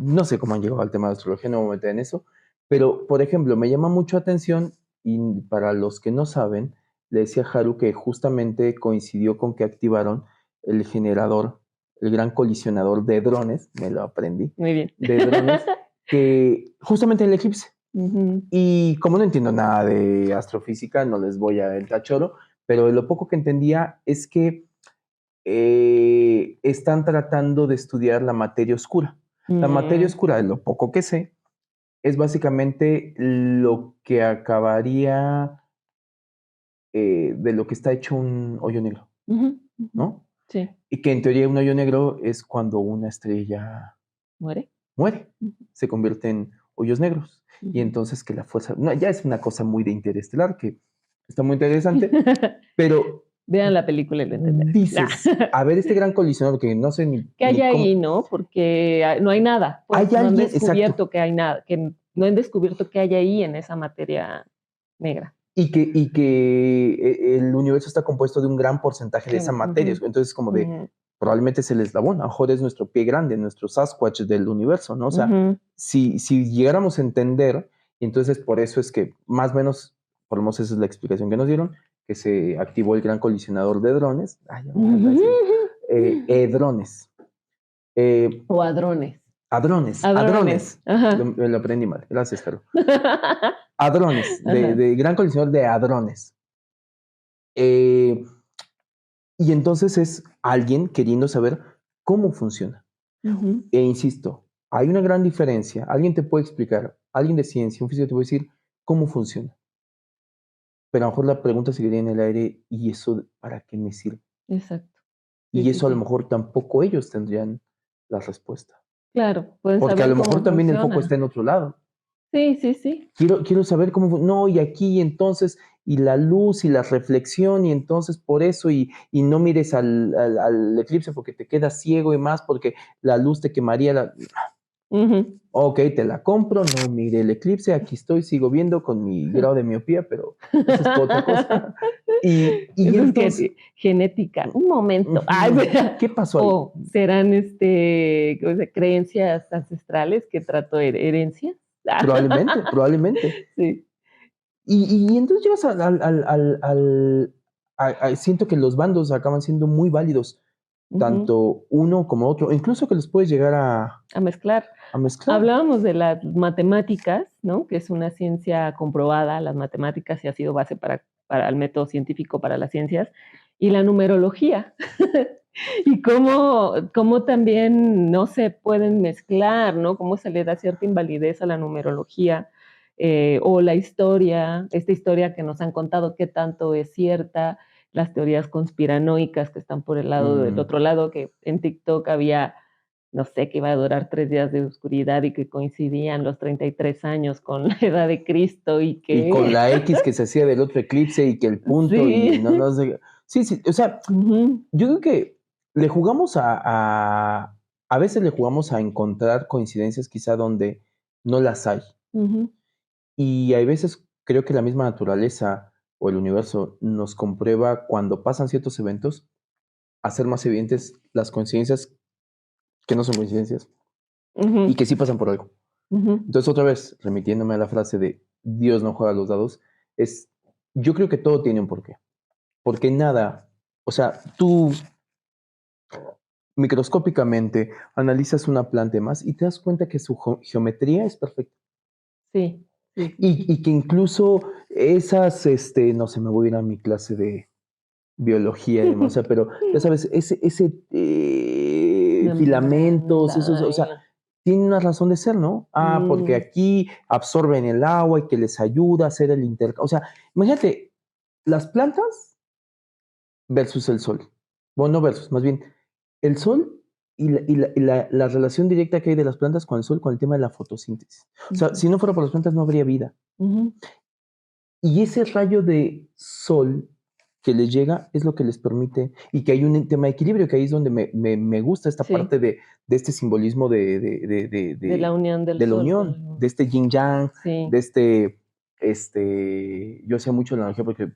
no sé cómo han llegado al tema de astrología, no me voy a meter en eso, pero por ejemplo, me llama mucho atención y para los que no saben, le decía a Haru que justamente coincidió con que activaron el generador, el gran colisionador de drones, me lo aprendí, Muy bien. de drones, que justamente en el eclipse. Ujú, Y como no entiendo nada de astrofísica, no les voy a entrar choro, pero lo poco que entendía es que están tratando de estudiar la materia oscura. La materia mm, oscura, de lo poco que sé, es básicamente lo que acabaría de lo que está hecho un hoyo negro, Ujú, ujú. ¿no? Sí. Y que en teoría un hoyo negro es cuando una estrella ¿Muere? muere, Ujú, se convierte en hoyos negros. Y ujú. entonces que la fuerza, no, ya es una cosa muy de Interestelar, que está muy interesante, pero Vean la película y lo entenderán. dices, a ver, este gran colisionador que no sé ¿Qué hay ni ahí, cómo, no? Porque no hay nada, hay pues no han alguien, exacto, descubierto que hay nada, que no han descubierto qué hay ahí en esa materia negra. y que el universo está compuesto de un gran porcentaje de esa materia. Ujú, Entonces, como de, ujú, probablemente es el eslabón, a lo mejor es nuestro pie grande, nuestro Sasquatch del universo, ¿no? O sea, ujú. si llegáramos a entender, y entonces por eso es que más o menos, por lo menos esa es la explicación que nos dieron, que se activó el gran colisionador de drones, ay, ya me falta decir, drones, eh, O hadrones. Hadrones. hadrones, Ajá. lo aprendí mal, gracias, Caro. Hadrones, Ajá. de gran colisionador de hadrones. Eh, y entonces es alguien queriendo saber cómo funciona. Ujú. E insisto, hay una gran diferencia. Alguien te puede explicar, alguien de ciencia, un físico te puede decir cómo funciona. Pero a lo mejor la pregunta seguiría en el aire, ¿y eso para qué me sirve? Exacto. Sí, Y sí, eso a lo sí. mejor tampoco ellos tendrían la respuesta. Claro, pueden Porque a saber lo mejor cómo también el foco está funciona. en otro lado. Sí, sí, sí. Quiero saber cómo, no, y aquí, y entonces, y la luz y la reflexión, y entonces por eso, y no mires al eclipse porque te quedas ciego y más porque la luz te quemaría la... Ujú. Ok, te la compro, no mire el eclipse, aquí estoy, sigo viendo con mi grado de miopía, pero eso es por otra cosa. Y Eso es entonces, genética. Un momento. Ay, ujú, ¿qué pasó ahí? o serán ¿cómo se dice? Creencias ancestrales que trato herencias. Probablemente, probablemente. Sí. Y entonces llegas siento que los bandos acaban siendo muy válidos, Ujú. tanto uno como otro, incluso que los puedes llegar A mezclar. a mezclar. Hablábamos de las matemáticas, ¿no? Que es una ciencia comprobada, las matemáticas y ha sido base para el método científico para las ciencias, y la numerología. Y cómo también no se pueden mezclar, ¿no? Cómo se le da cierta invalidez a la numerología, o la historia, esta historia que nos han contado, qué tanto es cierta, las teorías conspiranoicas que están por el lado del Mm, otro lado, que en TikTok había, no sé, que iba a durar 3 días de oscuridad y que coincidían los 33 años con la edad de Cristo y y con que la X que se hacía del otro eclipse y que el punto y sí. no sé. Sí, sí, o sea, Ujú, yo creo que le jugamos a veces le jugamos a encontrar coincidencias quizá donde no las hay. ujú. Y hay veces creo que la misma naturaleza o el universo nos comprueba cuando pasan ciertos eventos, hacer más evidentes las coincidencias que no son coincidencias y Ujú, que sí pasan por algo. ujú. Entonces, otra vez, remitiéndome a la frase de Dios no juega a los dados, es, yo creo que todo tiene un porqué. Porque nada, o sea, tú microscópicamente analizas una planta y más y te das cuenta que su geometría es perfecta. Sí, sí, sí, sí. Y que incluso esas, no sé, me voy a ir a mi clase de biología y demás, o sea, pero ya sabes, filamentos, esos, o sea, Membrana. tiene una razón de ser, ¿no? Ah, porque Mm, aquí absorben el agua y que les ayuda a hacer el intercambio. O sea, imagínate, las plantas versus el sol. Bueno, no versus, más bien, el sol y la relación directa que hay de las plantas con el sol con el tema de la fotosíntesis. O sea, ujú, si no fuera por las plantas no habría vida. ujú. Y ese rayo de sol que les llega es lo que les permite, y que hay un tema de equilibrio, que ahí es donde me gusta esta Sí, parte de este simbolismo de la unión del de la sol con unión, la de luna. este yin yang, Sí. de yo hacía mucho la analogía porque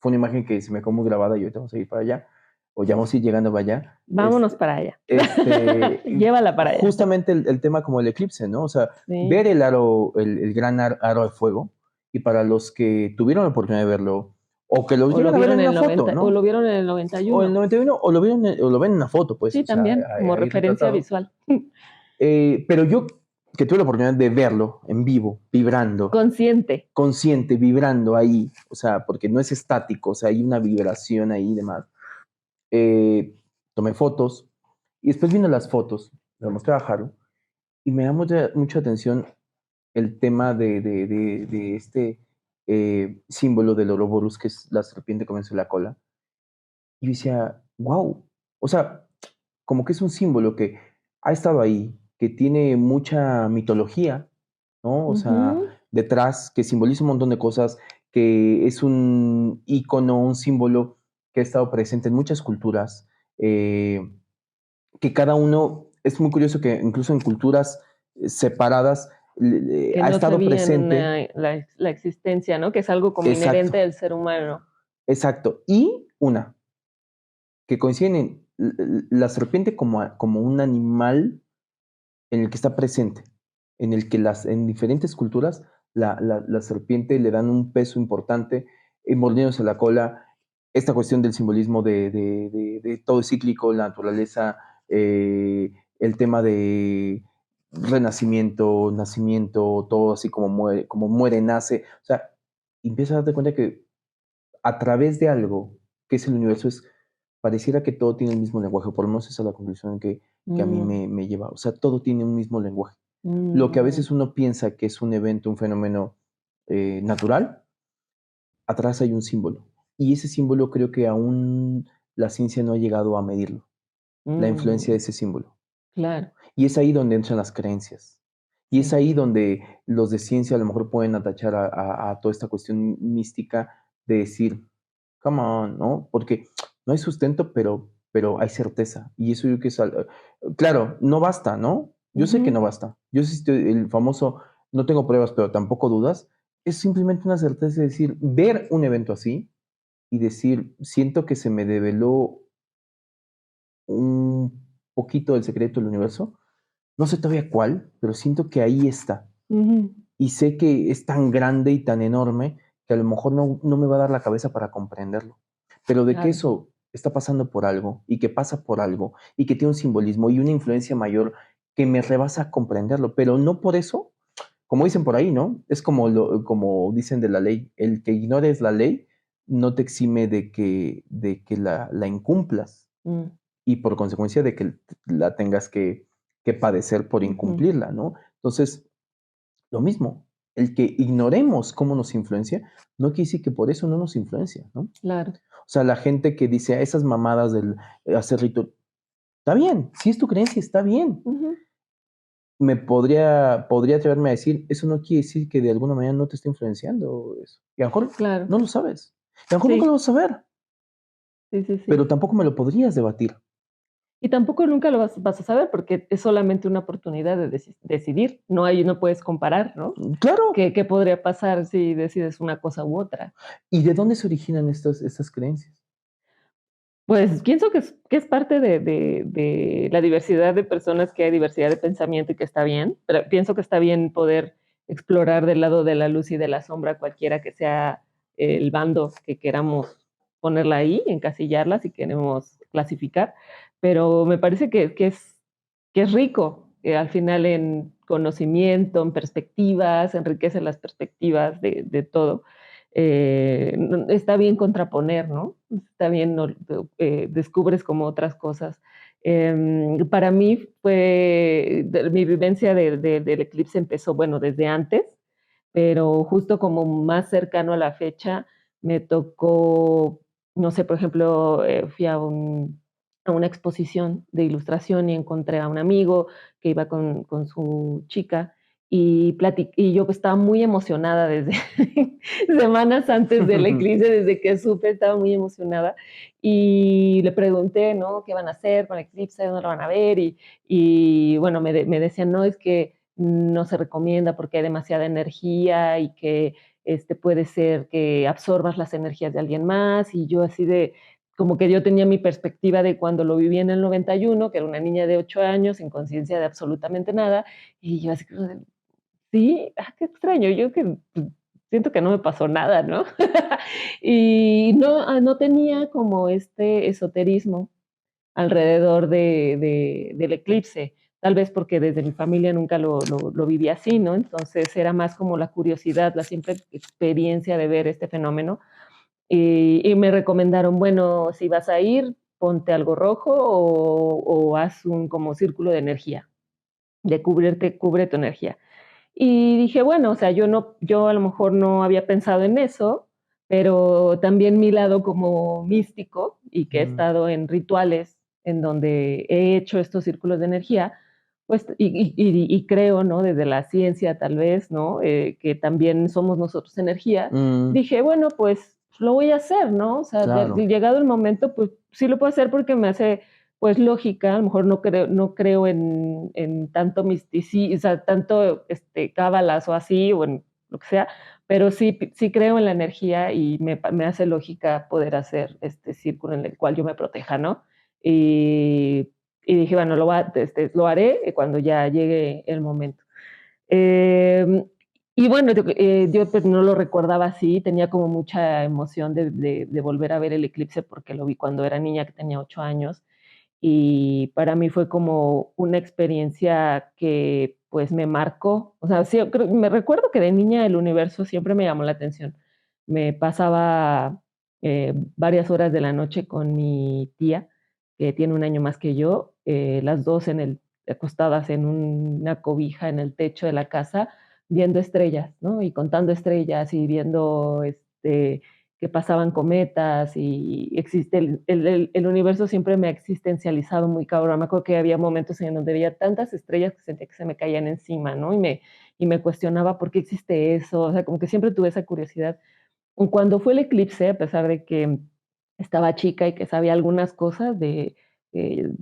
fue una imagen que se me quedó muy grabada y ahorita vamos a ir para allá, o ya vamos a ir llegando para allá. Vámonos para allá. Este, Llévala para allá. justamente el tema como el eclipse, ¿no? O sea, ver Sí. el aro, el gran aro de fuego, y para los que tuvieron la oportunidad de verlo, o que lo O lo llegan a ver vieron en en una el foto, 90 o lo ¿no? vieron en el noventa y O el uno 91, o lo vieron, o lo ven en una foto, pues, Sí, o sea, también, como ahí referencia retratado. visual. Pero yo, que tuve la oportunidad de verlo en vivo, vibrando, Consciente. consciente, vibrando ahí, o sea, porque no es estático, o sea, hay una vibración ahí y demás. Tomé fotos, y después viendo las fotos, le mostré a Haru, y me da mucha atención el tema de este símbolo del Ouroboros, que es la serpiente que vence la cola. Y yo decía, wow, o sea, como que es un símbolo que ha estado ahí, que tiene mucha mitología, ¿no? O sea, Ujú. detrás, que simboliza un montón de cosas, que es un icono, un símbolo que ha estado presente en muchas culturas, eh, que cada uno, es muy curioso que incluso en culturas separadas Que ha no estado sabían presente. la existencia, ¿no? Que es algo como inherente Exacto, del ser humano. exacto. Y una, que coinciden en la serpiente como un animal en el que está presente, en el que en diferentes culturas la serpiente le dan un peso importante, mordiéndose la cola, esta cuestión del simbolismo de todo es cíclico, la naturaleza, el tema de renacimiento, nacimiento, todo así como muere, nace, o sea, y empiezas a darte cuenta que a través de algo que es el universo, pareciera que todo tiene el mismo lenguaje, por lo menos esa es la conclusión que a mí Mm, me lleva. O sea, todo tiene un mismo lenguaje. Lo que a mm, veces uno piensa que es un evento, un fenómeno natural, atrás hay un símbolo. Y ese símbolo creo que aún la ciencia no ha llegado a medirlo, la influencia de mm, ese símbolo. claro, Y es ahí donde entran las creencias. Y es sí. ahí donde los de ciencia a lo mejor pueden atachar a toda esta cuestión mística de decir, come on, ¿no? Porque no hay sustento, pero hay certeza. Y eso yo creo que es, claro, no basta, ¿no? Yo sé que Ujú, no basta. Yo sé el famoso, no tengo pruebas, pero tampoco dudas. Es simplemente una certeza de decir, ver un evento así y decir, siento que se me develó un poquito del secreto del universo. No sé todavía cuál, pero siento que ahí está. ujú, Y sé que es tan grande y tan enorme que a lo mejor no me va a dar la cabeza para comprenderlo. Pero de que claro. eso está pasando por algo y que pasa por algo y que tiene un simbolismo y una influencia mayor que me rebasa comprenderlo, pero no por eso, como dicen por ahí, ¿no? Es como dicen de la ley, el que ignores la ley no te exime de que la incumplas Mm, y por consecuencia de que la tengas que padecer por ujú, incumplirla, ¿no? Entonces, lo mismo, el que ignoremos cómo nos influencia, no quiere decir que por eso no nos influencia, ¿no? claro. O sea, la gente que dice a esas mamadas del hacer rito, está bien, si es tu creencia, está bien. Ujú, Podría atreverme a decir, eso no quiere decir que de alguna manera no te esté influenciando eso. Y a lo mejor claro. no lo sabes. Y a lo mejor nunca lo Sí, vas a saber, sí, sí, pero sí. tampoco me lo podrías debatir. Y tampoco nunca lo vas a saber porque es solamente una oportunidad de decidir. No puedes comparar, ¿no? Claro. ¿Qué podría pasar si decides una cosa u otra? ¿Y de dónde se originan estas creencias? Pues pienso que es parte de la diversidad de personas, que hay diversidad de pensamiento y que está bien, pero pienso que está bien poder explorar del lado de la luz y de la sombra, cualquiera que sea el bando que queramos ponerla ahí, encasillarla si queremos clasificar, pero me parece que es rico, al final en conocimiento, en perspectivas, enriquece las perspectivas de todo. Está bien contraponer, ¿no? Está bien, no, descubres como otras cosas. Para mí mi vivencia del eclipse empezó, bueno, desde antes, pero justo como más cercano a la fecha me tocó, no sé, por ejemplo, fui a una exposición de ilustración y encontré a un amigo que iba con su chica y yo pues, estaba muy emocionada desde semanas antes del eclipse, desde que supe, estaba muy emocionada y le pregunté, ¿no? ¿Qué van a hacer con el eclipse? ¿Dónde lo van a ver? Y bueno, me decían, no, es que no se recomienda porque hay demasiada energía y que puede ser que absorbas las energías de alguien más. Y yo así de, como que yo tenía mi perspectiva de cuando lo viví en el 91, que era una niña de 8 años, sin conciencia de absolutamente nada. Y yo así, sí, qué extraño, yo que siento que no me pasó nada, ¿no? Y no, no tenía como este esoterismo alrededor del eclipse, tal vez porque desde mi familia nunca lo viví así, ¿no? Entonces era más como la curiosidad, la simple experiencia de ver este fenómeno. Y me recomendaron, bueno, si vas a ir, ponte algo rojo o haz un como círculo de energía, cubre tu energía. Y dije, bueno, o sea, yo a lo mejor no había pensado en eso, pero también mi lado como místico y que he Mm, estado en rituales en donde he hecho estos círculos de energía, pues, y creo, ¿no? Desde la ciencia tal vez, ¿no? Que también somos nosotros energía. mm, Dije, bueno, pues lo voy a hacer, ¿no? O sea, claro. llegado el momento, pues sí lo puedo hacer porque me hace pues lógica, a lo mejor no creo en tanto misticismo, o sea, tanto cábalas o así, o en lo que sea, pero sí creo en la energía y me hace lógica poder hacer este círculo en el cual yo me proteja, ¿no? Y, y dije, bueno, lo haré cuando ya llegue el momento. Eh, y bueno, yo pues no lo recordaba así, tenía como mucha emoción de volver a ver el eclipse porque lo vi cuando era niña, que tenía 8 años, y para mí fue como una experiencia que, pues, me marcó. O sea, sí, me recuerdo que de niña el universo siempre me llamó la atención. Me pasaba, varias horas de la noche con mi tía, que tiene 1 año más que yo, las 2 acostadas en una cobija en el techo de la casa, viendo estrellas, ¿no? Y contando estrellas y viendo, que pasaban cometas y existe el universo siempre me ha existencializado muy cabrón. Me acuerdo que había momentos en donde veía tantas estrellas que sentía que se me caían encima, ¿no? Y me cuestionaba por qué existe eso, o sea, como que siempre tuve esa curiosidad. Cuando fue el eclipse, a pesar de que estaba chica y que sabía algunas cosas de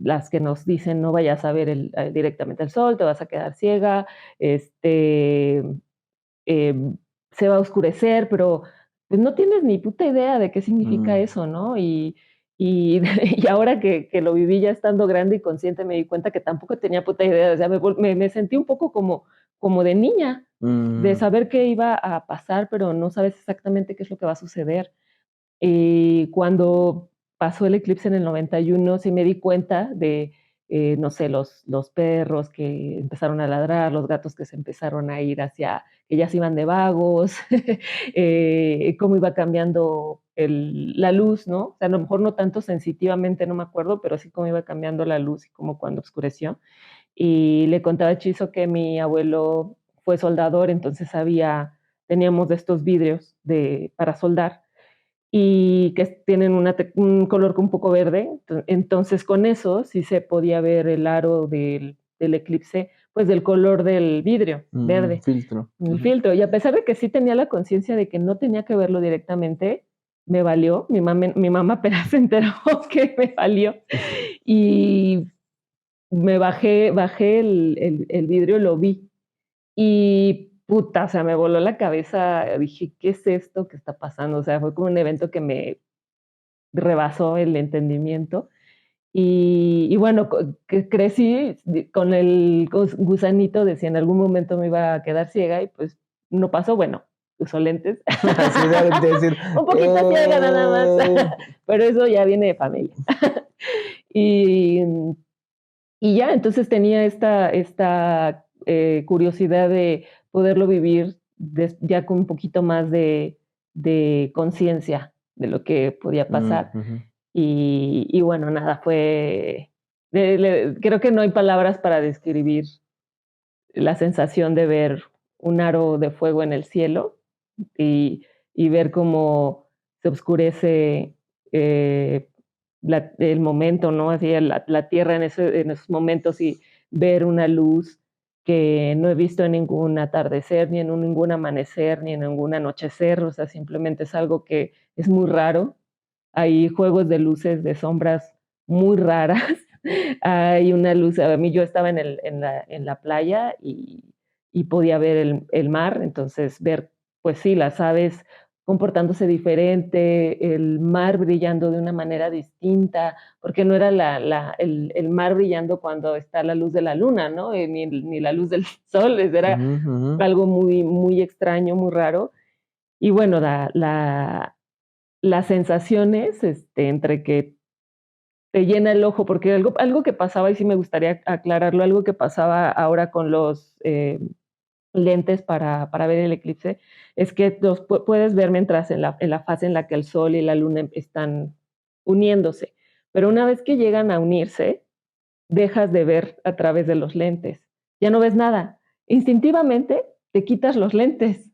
las que nos dicen no vayas a ver directamente el sol, te vas a quedar ciega, este, eh, se va a oscurecer, pero pues no tienes ni puta idea de qué significa Mm, eso, ¿no? Y, y ahora que lo viví ya estando grande y consciente, me di cuenta que tampoco tenía puta idea. O sea, me sentí un poco como de niña, de mm, saber qué iba a pasar, pero no sabes exactamente qué es lo que va a suceder. Y cuando pasó el eclipse en el 91, sí me di cuenta de, no sé, los perros que empezaron a ladrar, los gatos que se empezaron a ir que ya se iban de vagos, cómo iba cambiando la luz, ¿no? O sea, a lo mejor no tanto sensitivamente, no me acuerdo, pero sí cómo iba cambiando la luz y como cuando oscureció. Y le contaba a Chizo que mi abuelo fue soldador, entonces teníamos de estos vidrios para soldar y que tienen un color un poco verde. Entonces, con eso sí se podía ver el aro del eclipse, pues del color del vidrio verde, filtro. el Ujú. filtro. Y a pesar de que sí tenía la conciencia de que no tenía que verlo directamente, me valió. Mi mamá apenas se enteró que me valió. Y bajé el vidrio, lo vi y puta, o sea, me voló la cabeza. Dije, ¿qué es esto que está pasando? O sea, fue como un evento que me rebasó el entendimiento. Y bueno, que crecí con el gusanito de si en algún momento me iba a quedar ciega y pues no pasó. Bueno, usó lentes. Así de decir, Un poquito ciega nada más, "Eh". pero eso ya viene de familia. Y, y ya, entonces tenía esta curiosidad de poderlo vivir ya con un poquito más de conciencia de lo que podía Mm, pasar. ujú. Y bueno, nada, creo que no hay palabras para describir la sensación de ver un aro de fuego en el cielo y, y ver cómo se oscurece eh, el momento, ¿no? Así la tierra en esos momentos y ver una luz que no he visto en ningún atardecer, ni en ningún amanecer, ni en ningún anochecer. O sea, simplemente es algo que es muy raro. Hay juegos de luces, de sombras muy raras. Hay una luz, a mí yo estaba en la playa y podía ver el mar, entonces ver, pues sí, las aves comportándose diferente, el mar brillando de una manera distinta, porque no era el mar brillando cuando está la luz de la luna, ¿no? Ni la luz del sol, era Ujú, ujú. algo muy, muy extraño, muy raro. Y bueno, las sensaciones, entre que te llena el ojo, porque algo que pasaba, y sí me gustaría aclararlo, algo que pasaba ahora con los lentes para ver el eclipse, es que los puedes ver mientras en la fase en la que el sol y la luna están uniéndose, pero una vez que llegan a unirse, dejas de ver a través de los lentes, ya no ves nada. Instintivamente te quitas los lentes.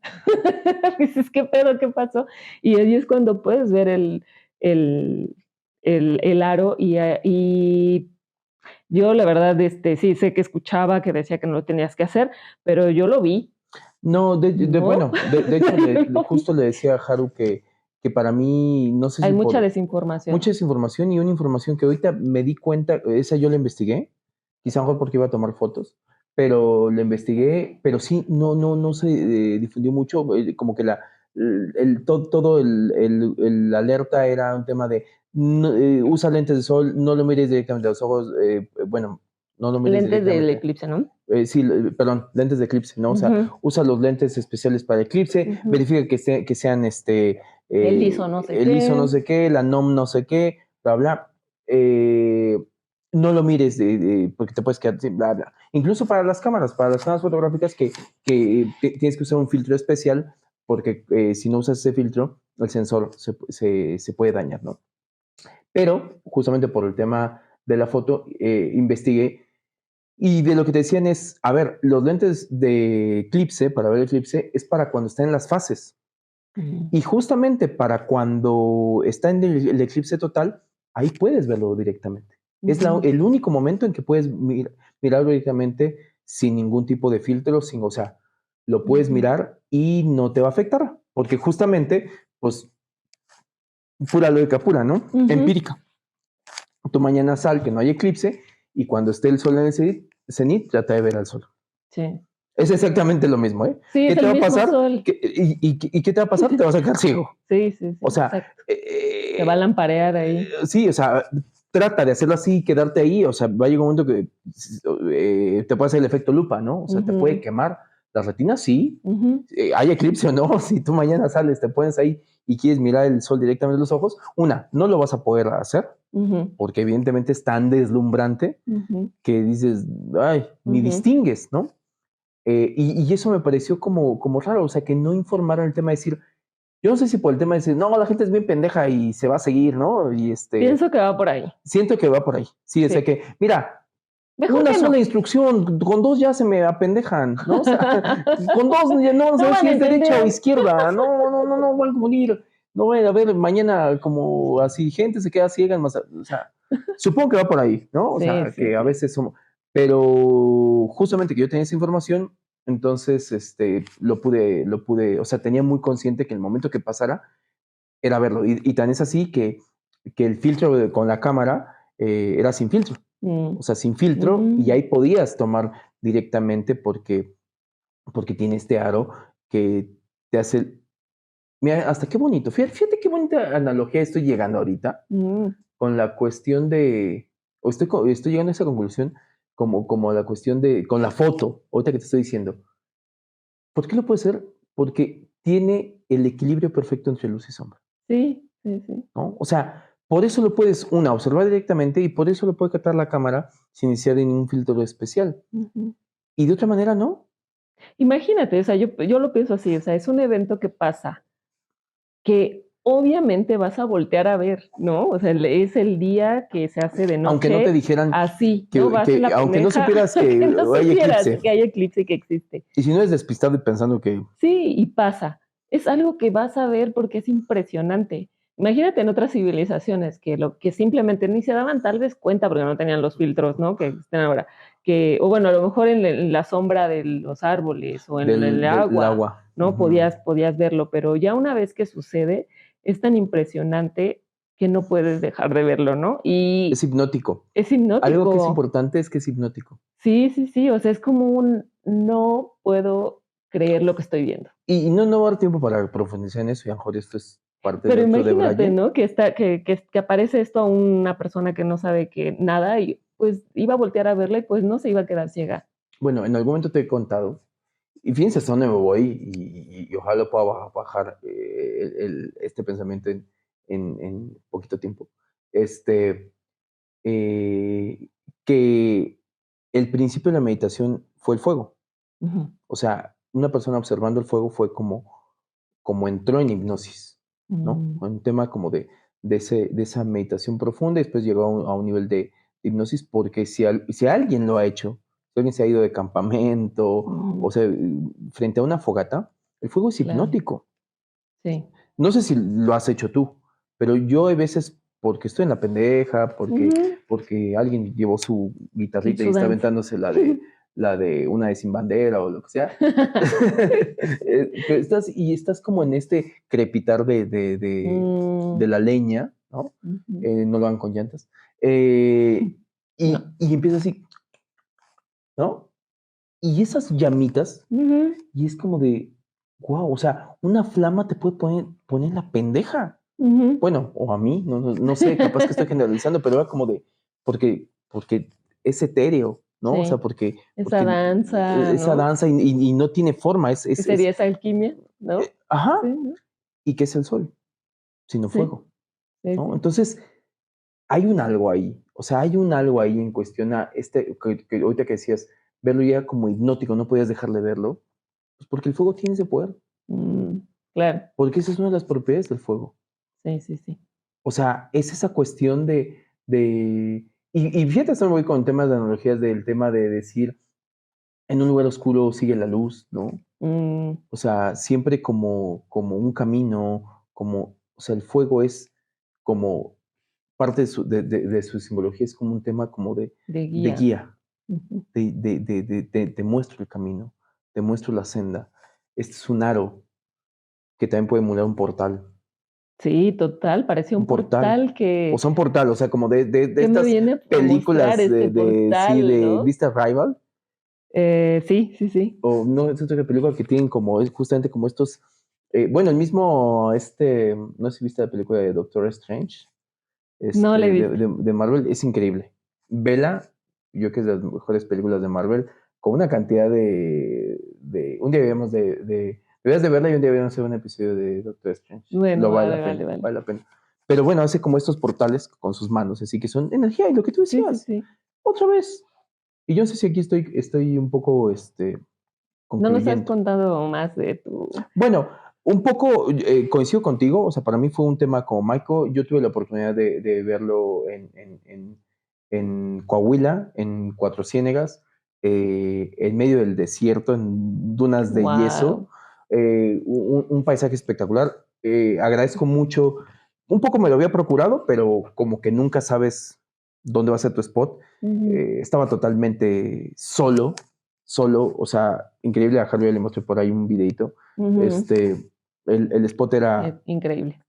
Dices, ¿qué pedo? ¿Qué pasó? Y ahí es cuando puedes ver el, el aro y yo la verdad, sí sé que escuchaba que decía que no lo tenías que hacer, pero yo lo vi, No, ¿no? bueno, de hecho, Lo vi. justo le decía a Haru que para mí, no sé Hay si mucha por desinformación. mucha desinformación y una información que ahorita me di cuenta, esa yo la investigué, quizá mejor porque iba a tomar fotos, pero la investigué, pero sí, no se difundió mucho, como que todo el alerta era un tema de usa lentes de sol, no lo mires directamente a los ojos, bueno, no lo mires Lentes del directamente. eclipse, ¿no? Sí, perdón, lentes de eclipse, ¿no? O sea, Ujú, usa los lentes especiales para eclipse, ujú. verifica que sean El ISO no sé el ISO no qué. sé qué, la NOM no sé qué, bla, bla. Eh, no lo mires porque te puedes quedar, bla, bla. Incluso para las cámaras fotográficas tienes que usar un filtro especial porque si no usas ese filtro, el sensor se puede dañar, ¿no? Pero justamente por el tema de la foto, investigué y de lo que te decían es, a ver, los lentes de eclipse, para ver eclipse, es para cuando está en las fases. Ujú, Y justamente para cuando está en el eclipse total, ahí puedes verlo directamente. Es ujú, el único momento en que puedes mirarlo directamente sin ningún tipo de filtro, o sea, lo puedes ujú, mirar y no te va a afectar, porque justamente, pues, pura lógica pura, ¿no? ujú. Empírica. Tú mañana sal que no hay eclipse y cuando esté el sol en el cenit, trata de ver al sol. Sí. Es exactamente lo mismo, ¿eh? Sí, ¿Qué es te el va a mismo pasar? sol. ¿Y qué te va a pasar? Te vas a quedar ciego. Sí, sí, sí, O sea, exacto. Te va a lamparear ahí. sí, o sea, trata de hacerlo así, quedarte ahí. O sea, va a llegar un momento que te puede hacer el efecto lupa, ¿no? O sea, te puede Ujú, quemar la retina, sí. ujú, Hay eclipse o no. Si tú mañana sales, te pones ahí y quieres mirar el sol directamente en los ojos, no lo vas a poder hacer ujú, porque evidentemente es tan deslumbrante ujú, que dices, ay, ni ujú. distingues, ¿no? Y eso me pareció como raro, o sea, que no informaran el tema de decir, yo no sé si por el tema de decir, no, la gente es bien pendeja y se va a seguir, ¿no? Y Pienso que va por ahí. siento que va por ahí. Sí, o sea Sí. que, mira, Mejor una que sola no. instrucción, con dos ya se me apendejan, ¿no? O sea, con dos ya no van a No saber van si a es derecha o entender. izquierda, no, van a morir, no van a ver mañana como así, gente se queda ciega, o sea, supongo que va por ahí, ¿no? O Sí, sea, sí, que a sí. veces somos, pero justamente que yo tenía esa información, entonces, o sea, tenía muy consciente que el momento que pasara era verlo, y tan es así que el filtro con la cámara era sin filtro, Mm, o sea, sin filtro, y mm, ahí podías tomar directamente porque tiene este aro que te hace. Mira, hasta qué bonito. Fíjate qué bonita analogía estoy llegando ahorita mm. con la cuestión o estoy llegando a esa conclusión como la cuestión con la foto, ahorita que te estoy diciendo. ¿Por qué lo puede ser? Porque tiene el equilibrio perfecto entre luz y sombra, Sí, sí, sí. ¿no? O sea, por eso lo puedes, observar directamente y por eso lo puede captar la cámara sin necesidad de ningún filtro especial. Ujú. Y de otra manera, no. Imagínate, o sea, yo lo pienso así, o sea, es un evento que pasa, que obviamente vas a voltear a ver, ¿no? O sea, es el día que se hace de Aunque no te noche dijeran así, ¿no? Vas en la aunque no pendeja, supieras aunque que no hay supieras eclipse, que hay eclipse y que existe. y si no eres despistado y pensando que, Sí, y pasa. Es algo que vas a ver porque es impresionante. Imagínate en otras civilizaciones que simplemente ni se daban tal vez cuenta porque no tenían los filtros, ¿no? Que existen ahora. O bueno, a lo mejor en la sombra de los árboles o en el del agua, agua. ¿no? Ujú. Podías verlo, pero ya una vez que sucede, es tan impresionante que no puedes dejar de verlo, ¿no? Es Y hipnótico. es Algo que es hipnótico. importante es que es hipnótico. Sí, sí, sí. O sea, es como no puedo creer lo que estoy viendo. Y no va a dar tiempo para profundizar en eso, y a lo mejor esto es parte de Pero otro de imagínate, Braille. ¿no? Que aparece esto a una persona que no sabe que nada y, pues, iba a voltear a verla y, pues, no se iba a quedar ciega. Bueno, en algún momento te he contado, y fíjense hasta dónde me voy, y ojalá pueda bajar este pensamiento en poquito tiempo. Este, eh, que el principio de la meditación fue el fuego. Ujú, O sea, una persona observando el fuego fue como entró en hipnosis, ¿no? mm, Un tema como de esa meditación profunda y después llegó a un nivel de hipnosis, porque si alguien lo ha hecho si alguien se ha ido de campamento, o sea, frente a una fogata, el fuego es Claro. hipnótico. Sí. No sé si lo has hecho tú, pero yo hay veces, porque estoy en la pendeja, porque alguien llevó su guitarrita y Su está danza. aventándose la de una de Sin Bandera o lo que sea. Pero estás como en este crepitar de la leña, ¿no? Ujú. No lo hagan con llantas. Y, No. y empieza así, ¿no? Y esas llamitas, Ujú. y es como de, wow, o sea, una flama te puede poner la pendeja. Ujú. Bueno, o a mí, no sé, capaz que estoy generalizando, pero era como de, porque es etéreo, ¿no? O sea, Sí. Esa porque danza, esa ¿no? danza y no tiene forma, ¿Qué sería esa alquimia, no? Sí, ajá, ¿no? ¿y qué es el sol? Sino Sí, fuego, sí, ¿no? sí. Entonces, hay un algo ahí, o sea, hay un algo ahí en cuestión a que ahorita que decías, verlo ya como hipnótico, no podías dejar de verlo, pues porque el fuego tiene ese poder, Mm, claro. porque esa es una de las propiedades del fuego. Sí, sí, sí. O sea, es esa cuestión y fíjate, hasta me voy con temas de analogías del tema de decir, en un lugar oscuro sigue la luz, ¿no? Mm, O sea, siempre como un camino, o sea, el fuego es como parte de su simbología, es como un tema como de de guía. guía, Ujú. te muestro el camino, te muestro la senda. Este es un aro que también puede emular un portal. Sí, total, parecía Un un portal. portal O sea, un portal, o sea, como de ¿qué me estas viene a mostrar películas este sí, portal, de no? ¿viste Arrival? Sí, sí, sí. O no, es otra película que tienen como, es justamente como estos, bueno, el mismo, no sé si viste la película de Doctor Strange, No la he visto. de Marvel, es increíble. Vela, yo que es de las mejores películas de Marvel, con una cantidad un día debemos debías de verla y un día debemos hacer un episodio de Doctor Strange. Bueno, Lo vale la vale, pena, vale, vale. vale la pena. Pero bueno, hace como estos portales con sus manos, así que son energía, y lo que tú Sí, sí, decías, sí. otra vez. Y yo no sé si aquí estoy un poco, No nos has concluyendo. contado más de tu Bueno, un poco coincido contigo, o sea, para mí fue un tema como Michael, yo tuve la oportunidad de verlo en Coahuila, en Cuatro Ciénegas, en medio del desierto, en dunas de yeso, wow. un paisaje espectacular. Agradezco mucho, un poco me lo había procurado, pero como que nunca sabes dónde va a ser tu spot. Estaba totalmente solo, o sea, increíble. A Harvey le mostré por ahí un videito. Este, el spot era Increíble.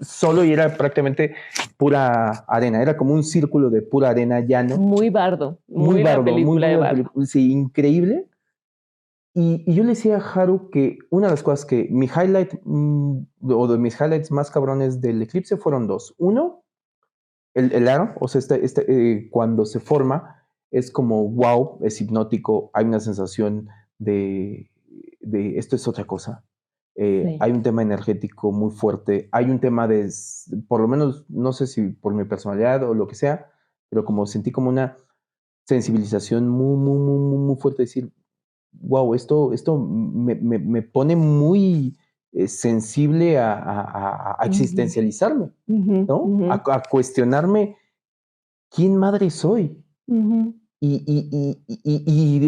solo y era prácticamente pura arena. Era como un círculo de pura arena llano, Muy Bardo, muy muy la bardo, película de muy Bardo. sí, increíble. Y yo le decía a Haru que una de las cosas que mi highlight, o de mis highlights más cabrones del eclipse fueron dos. Uno, el aro, o sea, cuando se forma, es como wow, es hipnótico, hay una sensación de, esto es otra cosa. Sí. Hay un tema energético muy fuerte, hay un tema por lo menos, no sé si por mi personalidad o lo que sea, pero como sentí como una sensibilización muy fuerte, decir, wow, esto me pone muy sensible a Ujú, existencializarme, ujú, ¿no? ujú, A cuestionarme quién madre soy. ujú. Y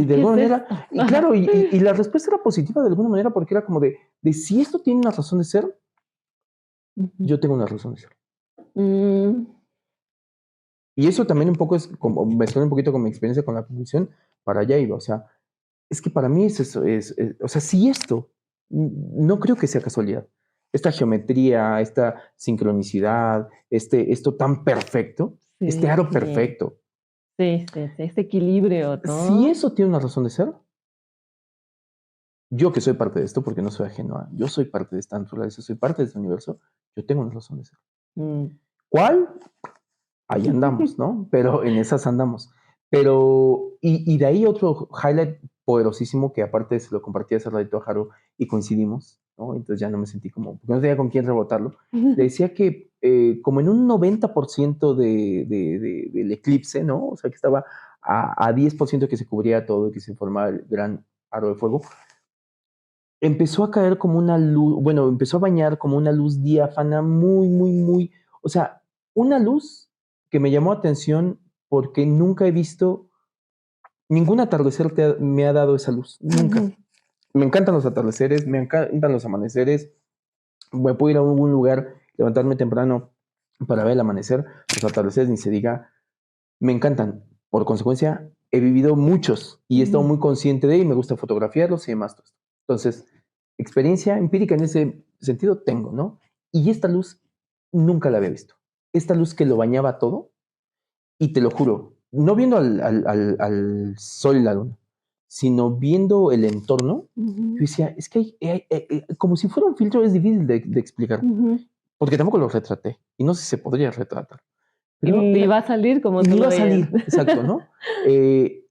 de ¿Qué alguna es manera, esto? y claro, y la respuesta era positiva de alguna manera porque era como de si esto tiene una razón de ser, Ujú. yo tengo una razón de ser. Mm, Y eso también un poco es como, me suena un poquito con mi experiencia con la producción, para allá iba, o sea, es que para mí es eso, o sea, si esto, no creo que sea casualidad, esta geometría, esta sincronicidad, esto tan perfecto, este sí, aro sí, perfecto, sí, sí, sí, este equilibrio, si ¿no? eso tiene una razón de ser, yo que soy parte de esto, porque no soy ajeno yo soy parte de esta naturaleza, soy parte de este universo, yo tengo una razón de ser. Mm. ¿Cuál? Ahí andamos, ¿no? Pero en esas andamos. Pero, y de ahí otro highlight poderosísimo que aparte se lo compartí hace ratito a Haru y coincidimos, ¿no? Entonces ya no me sentí como, porque no tenía con quién rebotarlo. Le decía que como en un 90% del eclipse, ¿no? O sea, que estaba a 10% que se cubría todo y que se formaba el gran aro de fuego, empezó a caer como una luz, bueno, empezó a bañar como una luz diáfana muy, o sea, una luz que me llamó atención porque nunca he visto Ningún atardecer me ha dado esa luz, nunca. Ujú. Me encantan los atardeceres, me encantan los amaneceres. Me puedo ir a algún lugar, levantarme temprano para ver el amanecer, los atardeceres, ni se diga. Me encantan. Por consecuencia, he vivido muchos y he estado Ujú. muy consciente de ello y me gusta fotografiarlos y demás. Entonces, experiencia empírica en ese sentido tengo, ¿no? Y esta luz nunca la había visto. Esta luz que lo bañaba todo, y te lo juro, no viendo al sol y la luna, sino viendo el entorno, yo Ujú. decía, es que como si fuera un filtro, es difícil de explicar, Ujú. porque tampoco lo retraté y no sé si se podría retratar, Y pero ni era, va a salir como tú ni lo iba a veías. salir, exacto, ¿no? Eh,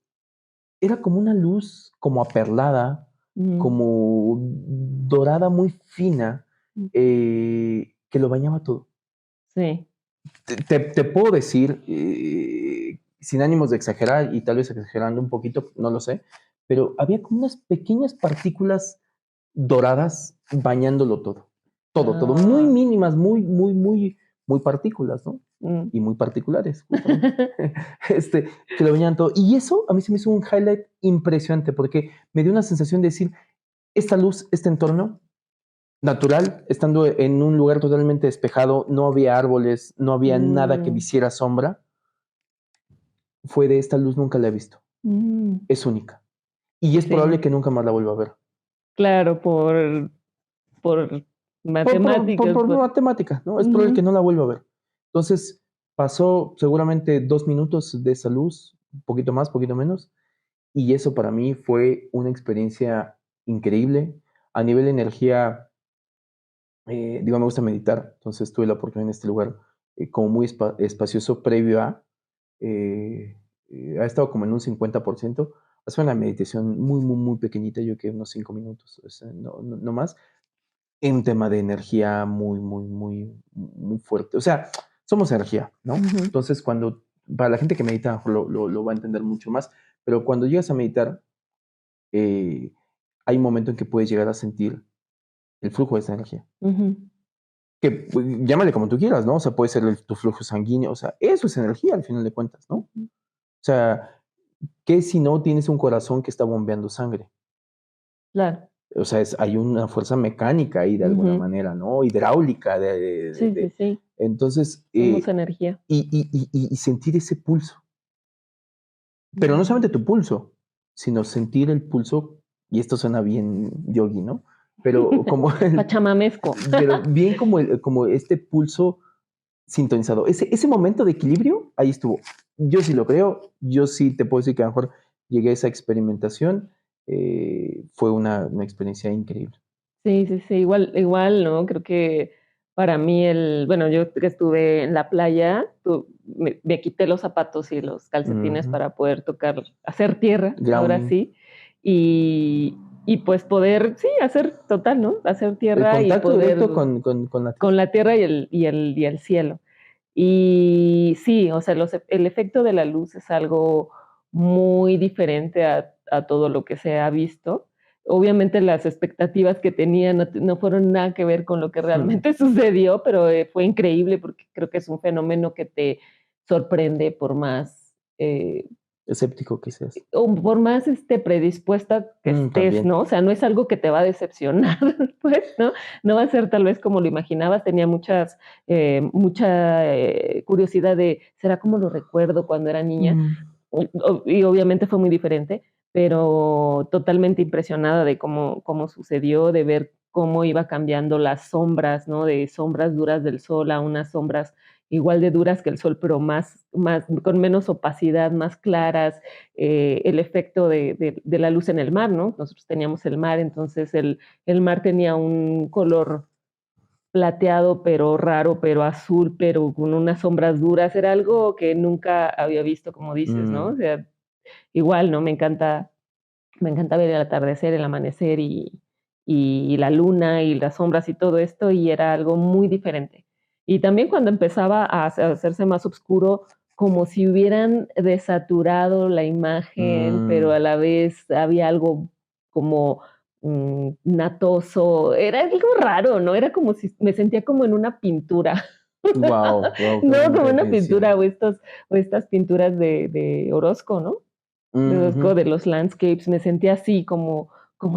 Era como una luz como aperlada, Mm, como dorada muy fina, mm, que lo bañaba todo. sí. Te puedo decir, sin ánimos de exagerar y tal vez exagerando un poquito, no lo sé, pero había como unas pequeñas partículas doradas bañándolo todo. Todo, todo. Muy Ah, mínimas, muy partículas, ¿no? mm. Y muy particulares, justamente. Que lo bañaban todo. Y eso a mí se me hizo un highlight impresionante porque me dio una sensación de decir, esta luz, este entorno natural, estando en un lugar totalmente despejado, no había árboles, no había nada que me Mm, hiciera sombra, fue de esta luz nunca la he visto. mm. Es única. Y es probable Sí, que nunca más la vuelva a ver. claro, por matemáticas, Por por matemática, ¿no? Es probable que ujú, no la vuelva a ver. Entonces, pasó seguramente 2 minutos de esa luz, un poquito más, poquito menos, y eso para mí fue una experiencia increíble. A nivel de energía, digo, me gusta meditar, entonces tuve la oportunidad en este lugar como muy espacioso previo a, eh, ha estado como en un 50%. Hace una meditación muy pequeñita, yo que unos 5 minutos, o sea, no más, en un tema de energía muy fuerte. O sea, somos energía, ¿no? ujú. Entonces, para la gente que medita, a lo mejor lo va a entender mucho más, pero cuando llegas a meditar, eh, hay un momento en que puedes llegar a sentir el flujo de esa energía. Ujú. Que llámale como tú quieras, ¿no? O sea, puede ser tu flujo sanguíneo, o sea, eso es energía al final de cuentas, ¿no? O Ujú. sea, ¿qué si no tienes un corazón que está bombeando sangre? Claro. O sea, hay una fuerza mecánica ahí de alguna Ujú. manera, ¿no? Hidráulica, Sí, sí, sí, entonces, somos energía. y sentir ese pulso, pero no Mm. solamente tu pulso, sino sentir el pulso, y esto suena bien yogi, ¿no? Pero como Pachamamesco. pero bien como este pulso sintonizado. Ese momento de equilibrio, ahí estuvo. Yo sí lo creo, yo sí te puedo decir que a lo mejor llegué a esa experimentación, fue una experiencia increíble. Sí, sí, sí, igual, ¿no? Creo que para mí bueno, yo que estuve en la playa, me quité los zapatos y los calcetines Ujú. para poder tocar, hacer tierra, ahora Grounding. sí, y pues poder, sí, hacer total, ¿no? Hacer El tierra y contacto poder directo con la con tierra. la tierra y el cielo. Y sí, o sea, el efecto de la luz es algo muy diferente a todo lo que se ha visto. Obviamente las expectativas que tenía no fueron nada que ver con lo que Hmm, realmente sucedió, pero fue increíble porque creo que es un fenómeno que te sorprende por más escéptico que seas. o por más predispuesta que estés, También. ¿no? O sea, no es algo que te va a decepcionar, pues, ¿no? No va a ser tal vez como lo imaginabas. Tenía mucha curiosidad de, ¿será como lo recuerdo cuando era niña? Mm, Y obviamente fue muy diferente, pero totalmente impresionada de cómo sucedió, de ver cómo iba cambiando las sombras, ¿no? De sombras duras del sol a unas sombras igual de duras que el sol, pero con menos opacidad, más claras, el efecto de la luz en el mar, ¿no? Nosotros teníamos el mar, entonces el mar tenía un color plateado, pero raro, pero azul, pero con unas sombras duras. Era algo que nunca había visto, como dices, ¿no? O mm, sea, igual, ¿no? Me encanta ver el atardecer, el amanecer y la luna y las sombras y todo esto, y era algo muy diferente. Y también cuando empezaba a hacerse más oscuro, como si hubieran desaturado la imagen, pero mm. a la vez había algo como natoso, era algo raro, ¿no? Era como si me sentía como en una pintura, Guau, guau, qué no bonita como una definición. pintura o estas pinturas de Orozco, ¿no? de los landscapes, me sentía así como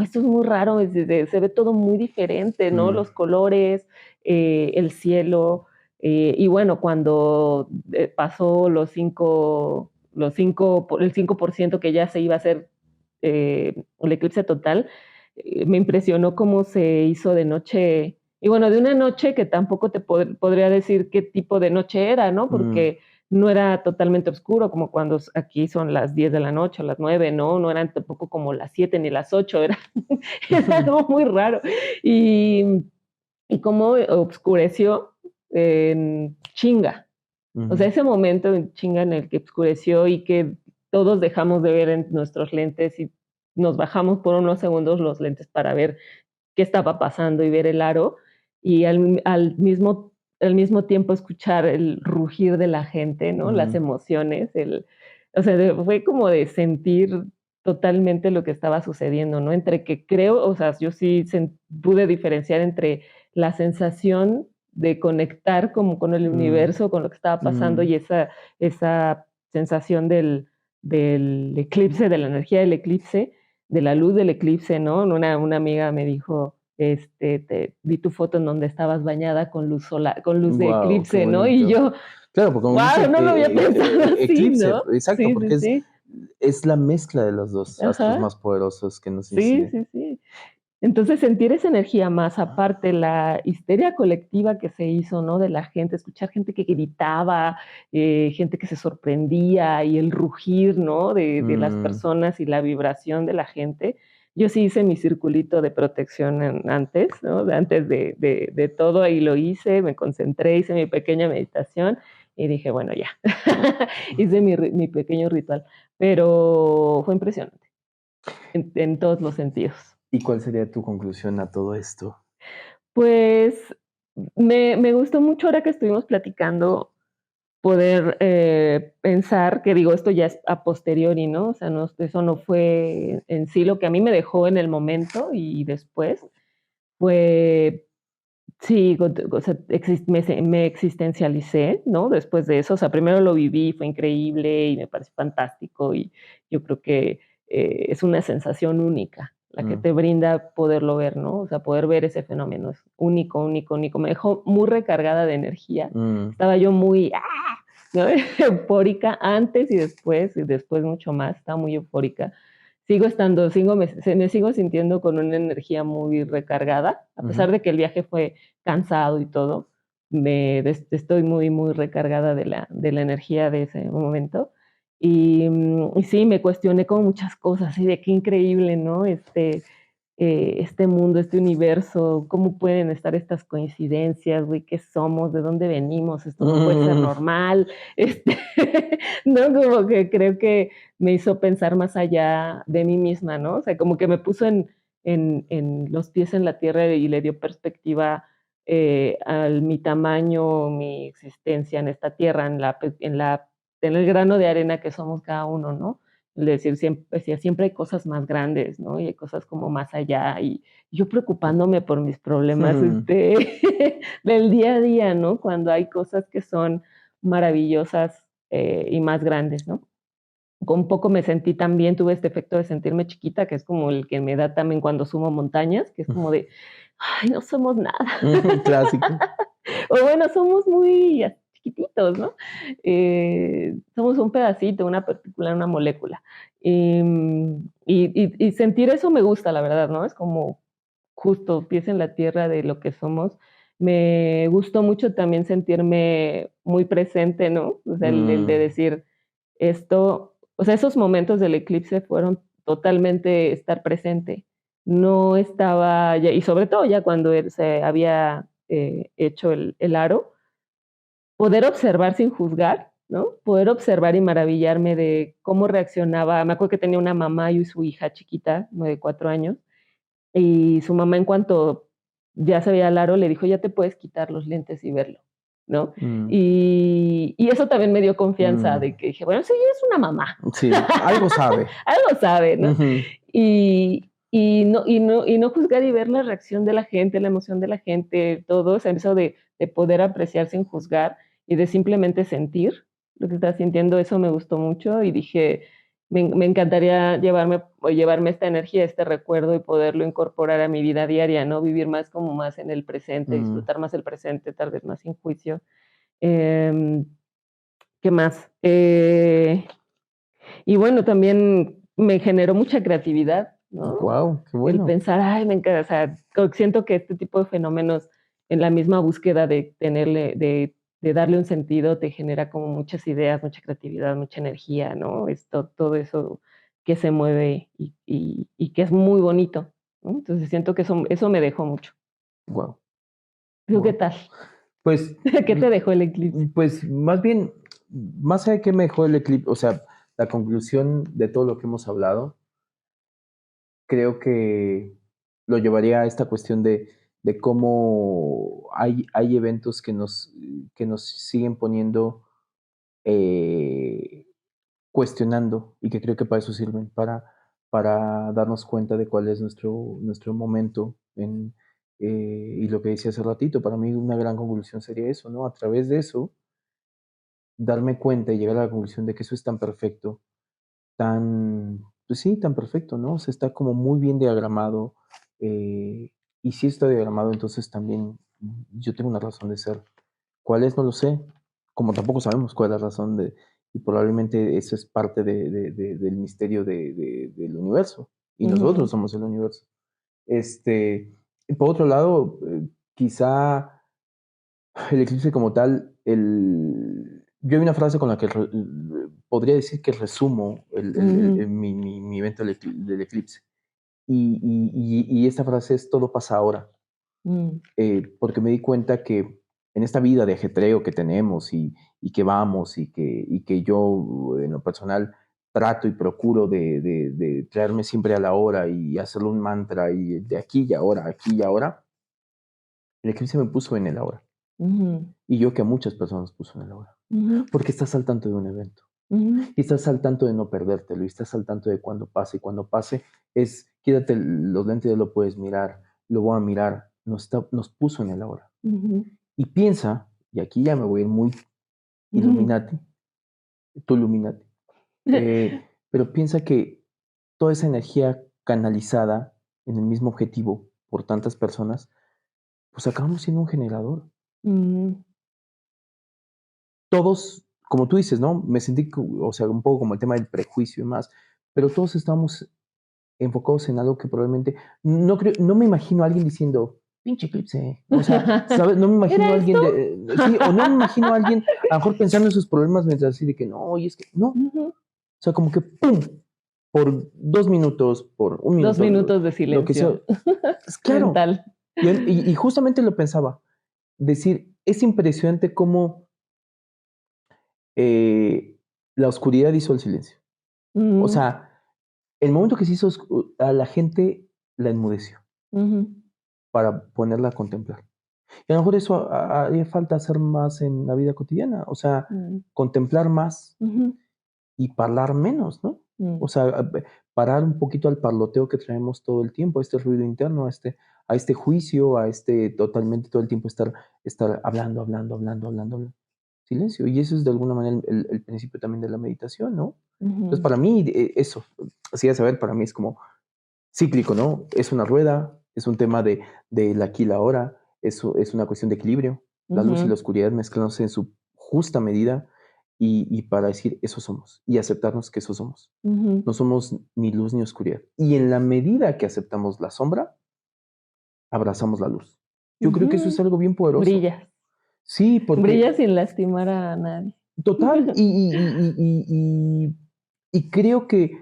esto es muy raro, se ve todo muy diferente, ¿no? Los colores, el cielo, y bueno, cuando pasó el 5% que ya se iba a hacer el eclipse total, me impresionó cómo se hizo de noche, y bueno, de una noche que tampoco te podría decir qué tipo de noche era, ¿no? Porque no era totalmente oscuro, como cuando aquí son las 10 de la noche o las 9, ¿no? No eran tampoco como las 7 ni las 8, era algo muy raro. Y, y cómo oscureció en chinga. O sea, ese momento en chinga en el que oscureció y que todos dejamos de ver en nuestros lentes y nos bajamos por unos segundos los lentes para ver qué estaba pasando y ver el aro, y al mismo tiempo escuchar el rugir de la gente, ¿no? Las emociones, o sea, fue como de sentir totalmente lo que estaba sucediendo, ¿no? Entre que creo, o sea, yo sí pude diferenciar entre la sensación de conectar como con el universo, con lo que estaba pasando, y esa sensación del eclipse, de la energía del eclipse, de la luz del eclipse, ¿no? Una amiga me dijo, vi tu foto en donde estabas bañada con luz solar, con luz de Wow, qué eclipse, ¿no? Y bonito. yo, Claro, porque como wow, dice no lo había pensado así, eclipse, ¿no? exacto, Sí, sí, porque sí. es la mezcla de los dos astros Ajá. más poderosos que nos Sí, inciden. sí, sí. Entonces, sentir esa energía más aparte, la histeria colectiva que se hizo, ¿no? De la gente, escuchar gente que gritaba, gente que se sorprendía y el rugir, ¿no? De las Mm, personas y la vibración de la gente. Yo sí hice mi circulito de protección antes, ¿no? Antes de todo, ahí lo hice, me concentré, hice mi pequeña meditación y dije, bueno, ya, hice mi pequeño ritual, pero fue impresionante en todos los sentidos. ¿Y cuál sería tu conclusión a todo esto? Pues, me gustó mucho ahora que estuvimos platicando poder, pensar que digo, esto ya es a posteriori, ¿no? O sea, eso no fue en sí lo que a mí me dejó en el momento y después fue sí, o sea, me existencialicé, ¿no? Después de eso, o sea, primero lo viví, fue increíble y me pareció fantástico, y yo creo que, es una sensación única la que Mm, te brinda poderlo ver, ¿no? O sea, poder ver ese fenómeno es único, único, único. Me dejó muy recargada de energía. mm, Estaba yo muy, ¿no? Eufórica antes y después mucho más, estaba muy eufórica. Me sigo sintiendo con una energía muy recargada, a ujú. pesar de que el viaje fue cansado y todo, estoy muy, muy recargada de la energía de ese momento. Y sí, me cuestioné como muchas cosas, y de qué increíble, ¿no? Este mundo, este universo, cómo pueden estar estas coincidencias, güey, qué somos, de dónde venimos, esto no puede ser normal, este, no, como que creo que me hizo pensar más allá de mí misma, ¿no? O sea, como que me puso en los pies en la tierra y le dio perspectiva mi tamaño, mi existencia en esta tierra, en el grano de arena que somos cada uno, ¿no? Es decir, siempre hay cosas más grandes, ¿no? Y hay cosas como más allá. Y yo preocupándome por mis problemas del día a día, ¿no? Cuando hay cosas que son maravillosas y más grandes, ¿no? Con poco me sentí también, tuve este efecto de sentirme chiquita, que es como el que me da también cuando subo montañas, que es como de, ay, no somos nada. Clásico. O bueno, somos muy chiquititos, ¿no? Somos un pedacito, una partícula, una molécula. Y sentir eso me gusta, la verdad, ¿no? Es como justo pies en la tierra de lo que somos. Me gustó mucho también sentirme muy presente, ¿no? O sea, el de Mm, decir esto, o sea, esos momentos del eclipse fueron totalmente estar presente. No estaba, y sobre todo ya cuando él se había hecho el aro, poder observar sin juzgar, ¿no? Poder observar y maravillarme de cómo reaccionaba. Me acuerdo que tenía una mamá y su hija chiquita, como de 4 años, y su mamá en cuanto ya se veía el aro le dijo, ya te puedes quitar los lentes y verlo, ¿no? mm, Y eso también me dio confianza mm. de que dije, bueno, sí, es una mamá, Sí, algo sabe. algo sabe, ¿no? Ujú, Y no juzgar y ver la reacción de la gente, la emoción de la gente, todo, o sea, eso de poder apreciar sin juzgar y de simplemente sentir lo que estás sintiendo, eso me gustó mucho y dije, me encantaría llevarme esta energía, este recuerdo y poderlo incorporar a mi vida diaria, ¿no? Vivir más en el presente, Mm, disfrutar más el presente, tal vez más sin juicio. Em, ¿Qué más? Y bueno, también me generó mucha creatividad, ¿no? guau, qué El bueno. pensar, ay, me encanta, o sea, siento que este tipo de fenómenos en la misma búsqueda de tenerle, de darle un sentido, te genera como muchas ideas, mucha creatividad, mucha energía, ¿no? Esto, todo eso que se mueve y que es muy bonito, ¿no? Entonces siento que eso me dejó mucho. Guau, ¿Tú qué guau. tal? Pues, ¿Qué te dejó el eclipse? pues más bien, más allá de que me dejó el eclipse, o sea, la conclusión de todo lo que hemos hablado, creo que lo llevaría a esta cuestión de cómo hay eventos que nos siguen poniendo, eh, cuestionando y que creo que para eso sirven, para darnos cuenta de cuál es nuestro momento y lo que decía hace ratito, para mí una gran conclusión sería eso, ¿no? A través de eso, darme cuenta y llegar a la conclusión de que eso es tan perfecto, tan, pues sí, tan perfecto, ¿no? O sea, está como muy bien diagramado, y si está diagramado, entonces también yo tengo una razón de ser. ¿Cuál es? No lo sé. Como tampoco sabemos cuál es la razón y probablemente eso es parte del misterio del universo. Y nosotros Ujú, somos el universo. Y por otro lado, quizá el eclipse como tal, yo hay una frase con la que podría decir que resumo ujú, mi evento del eclipse. Y esta frase es todo pasa ahora. mm, Porque me di cuenta que en esta vida de ajetreo que tenemos y que vamos y que yo en lo personal trato y procuro de traerme siempre a la hora y hacerlo un mantra y de aquí y ahora, el eclipse me puso en el ahora. ujú, Y yo que a muchas personas puso en el ahora. ujú, Porque estás al tanto de un evento. ujú, Y estás al tanto de no perdértelo. Y estás al tanto de cuando pase. Y cuando pase es, quítate los lentes, lo puedes mirar. Lo voy a mirar. Nos puso en el ahora. ujú, Y piensa, y aquí ya me voy a ir muy ujú. Illuminati, tú Illuminati, pero piensa que toda esa energía canalizada en el mismo objetivo por tantas personas, pues acabamos siendo un generador. Mm, Todos, como tú dices, ¿no? Me sentí, o sea, un poco como el tema del prejuicio y más, pero todos estamos enfocados en algo que probablemente, no creo, no me imagino a alguien diciendo, pinche eclipse, o sea, ¿sabes? No me imagino ¿Era a esto? alguien sí, o no me imagino a alguien a lo mejor pensando en sus problemas mientras así de que no, y es que, no, o Ujú. sea, como que, ¡pum! Por 2 minutos, por un 2 minuto, minutos de lo que sea, silencio es claro. mental. Y justamente lo pensaba, decir, es impresionante cómo eh, la oscuridad hizo el silencio. O Mm, sea, el momento que se hizo a la gente la enmudeció ujú, para ponerla a contemplar. Y a lo mejor eso haría falta hacer más en la vida cotidiana, o sea, mm, contemplar más ujú, y hablar menos, ¿no? O mm, sea, parar un poquito al parloteo que traemos todo el tiempo, a este ruido interno, a este juicio, a este totalmente todo el tiempo estar hablando, hablando, hablando, hablando, hablando. Silencio. Y eso es de alguna manera el principio también de la meditación, ¿no? Entonces, ujú, para mí, eso, así a saber, para mí es como cíclico, ¿no? Es una rueda, es un tema del aquí y la ahora, eso es una cuestión de equilibrio, la luz y la ujú, oscuridad mezclándose en su justa medida y para decir eso somos y aceptarnos que eso somos. ujú, No somos ni luz ni oscuridad. Y en la medida que aceptamos la sombra, abrazamos la luz. Yo creo que eso es ujú. algo bien poderoso. Brillas, Sí, porque brillas sin lastimar a nadie. total, y creo que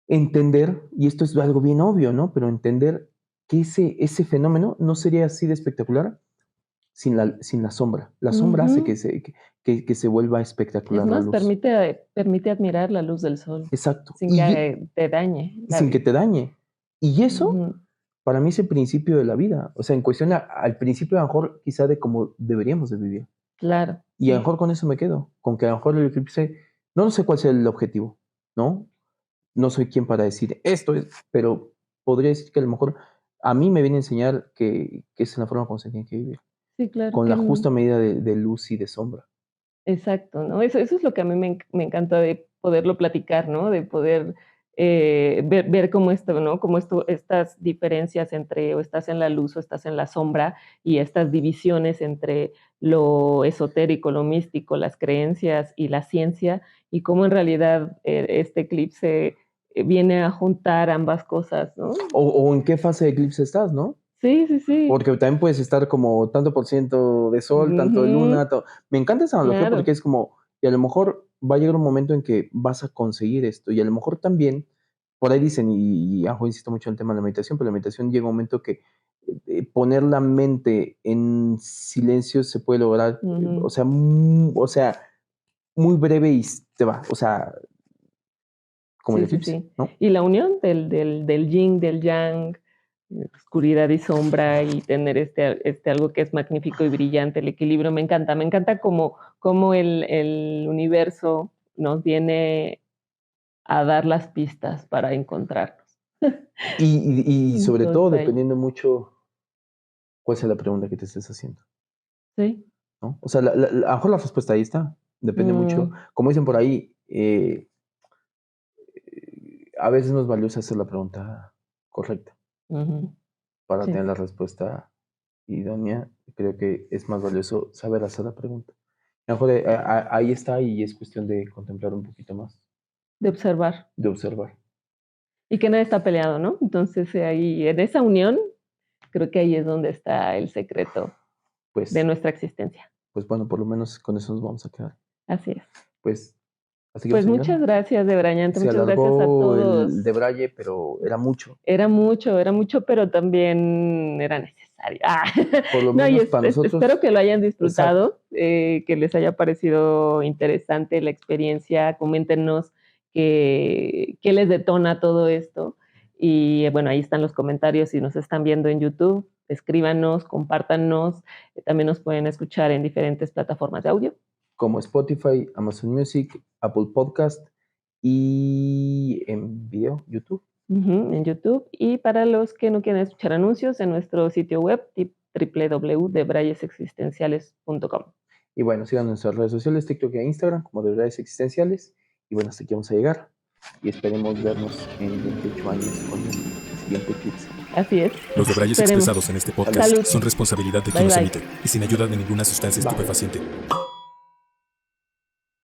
entender, y esto es algo bien obvio, ¿no? Pero entender que ese fenómeno no sería así de espectacular sin la sombra. La sombra hace Ujú. que se vuelva Es espectacular la más, luz. permite admirar la luz del sol Exacto. sin que te dañe la Sin que vista. te dañe. Y eso, Ujú, para mí, es el principio de la vida. O sea, en cuestión al principio, a lo mejor, quizá de cómo deberíamos de vivir. claro, Y a lo sí. mejor con eso me quedo. Con que a lo mejor el eclipse, no sé cuál sea el objetivo, ¿no? No soy quien para decir esto es, pero podría decir que a lo mejor a mí me viene a enseñar que es la forma como se tiene que vivir, Sí, claro con que la justa medida de luz y de sombra. exacto, ¿no? Eso es lo que a mí me encanta de poderlo platicar, ¿no? De poder ver cómo esto, ¿no? Cómo estas diferencias entre o estás en la luz o estás en la sombra y estas divisiones entre lo esotérico, lo místico, las creencias y la ciencia y cómo en realidad este eclipse viene a juntar ambas cosas, ¿no? O en qué fase de eclipse estás, ¿no? Sí, sí, sí. Porque también puedes estar como tanto por ciento de sol, tanto de luna. Me encanta esa analogía porque es como, y a lo mejor va a llegar un momento en que vas a conseguir esto. Y a lo mejor también, por ahí dicen, y insisto mucho en el tema de la meditación, pero la meditación llega un momento que poner la mente en silencio se puede lograr, o sea, muy breve y te va. O sea, como el eclipse, ¿no? Y la unión del yin, del yang, oscuridad y sombra, y tener este algo que es magnífico y brillante, el equilibrio, me encanta cómo el universo nos viene a dar las pistas para encontrarnos. Y sobre todo, Entonces, dependiendo mucho cuál sea la pregunta que te estés haciendo, sí. ¿no? O sea, a lo mejor la respuesta ahí está, depende mucho. Como dicen por ahí, a veces no es valioso hacer la pregunta correcta para tener la respuesta idónea. Creo que es más valioso saber hacer la pregunta. A lo mejor ahí está y es cuestión de contemplar un poquito más. De observar. De observar. Y que nadie está peleado, ¿no? Entonces, ahí, en esa unión, creo que ahí es donde está el secreto de nuestra existencia. Pues bueno, por lo menos con eso nos vamos a quedar. Así es. Pues así que pues muchas gracias, Debrayante. Muchas gracias a todos. El Debraye, pero era mucho. Era mucho, pero también era necesario. Por lo menos para nosotros. Espero que lo hayan disfrutado, que les haya parecido interesante la experiencia. Coméntenos qué les detona todo esto. Y bueno, ahí están los comentarios. Si nos están viendo en YouTube, escríbanos, compártanos. También nos pueden escuchar en diferentes plataformas de audio. Como Spotify, Amazon Music, Apple Podcast y en video, YouTube. En YouTube. Y para los que no quieren escuchar anuncios, en nuestro sitio web www.debrayesexistenciales.com. Y bueno, sigan nuestras redes sociales, TikTok e Instagram como Debrayes Existenciales. Y bueno, hasta aquí vamos a llegar. Y esperemos vernos en 28 años con el siguiente eclipse. Así es. Los debrayes expresados en este podcast son responsabilidad de quien los emite y sin ayuda de ninguna sustancia estupefaciente.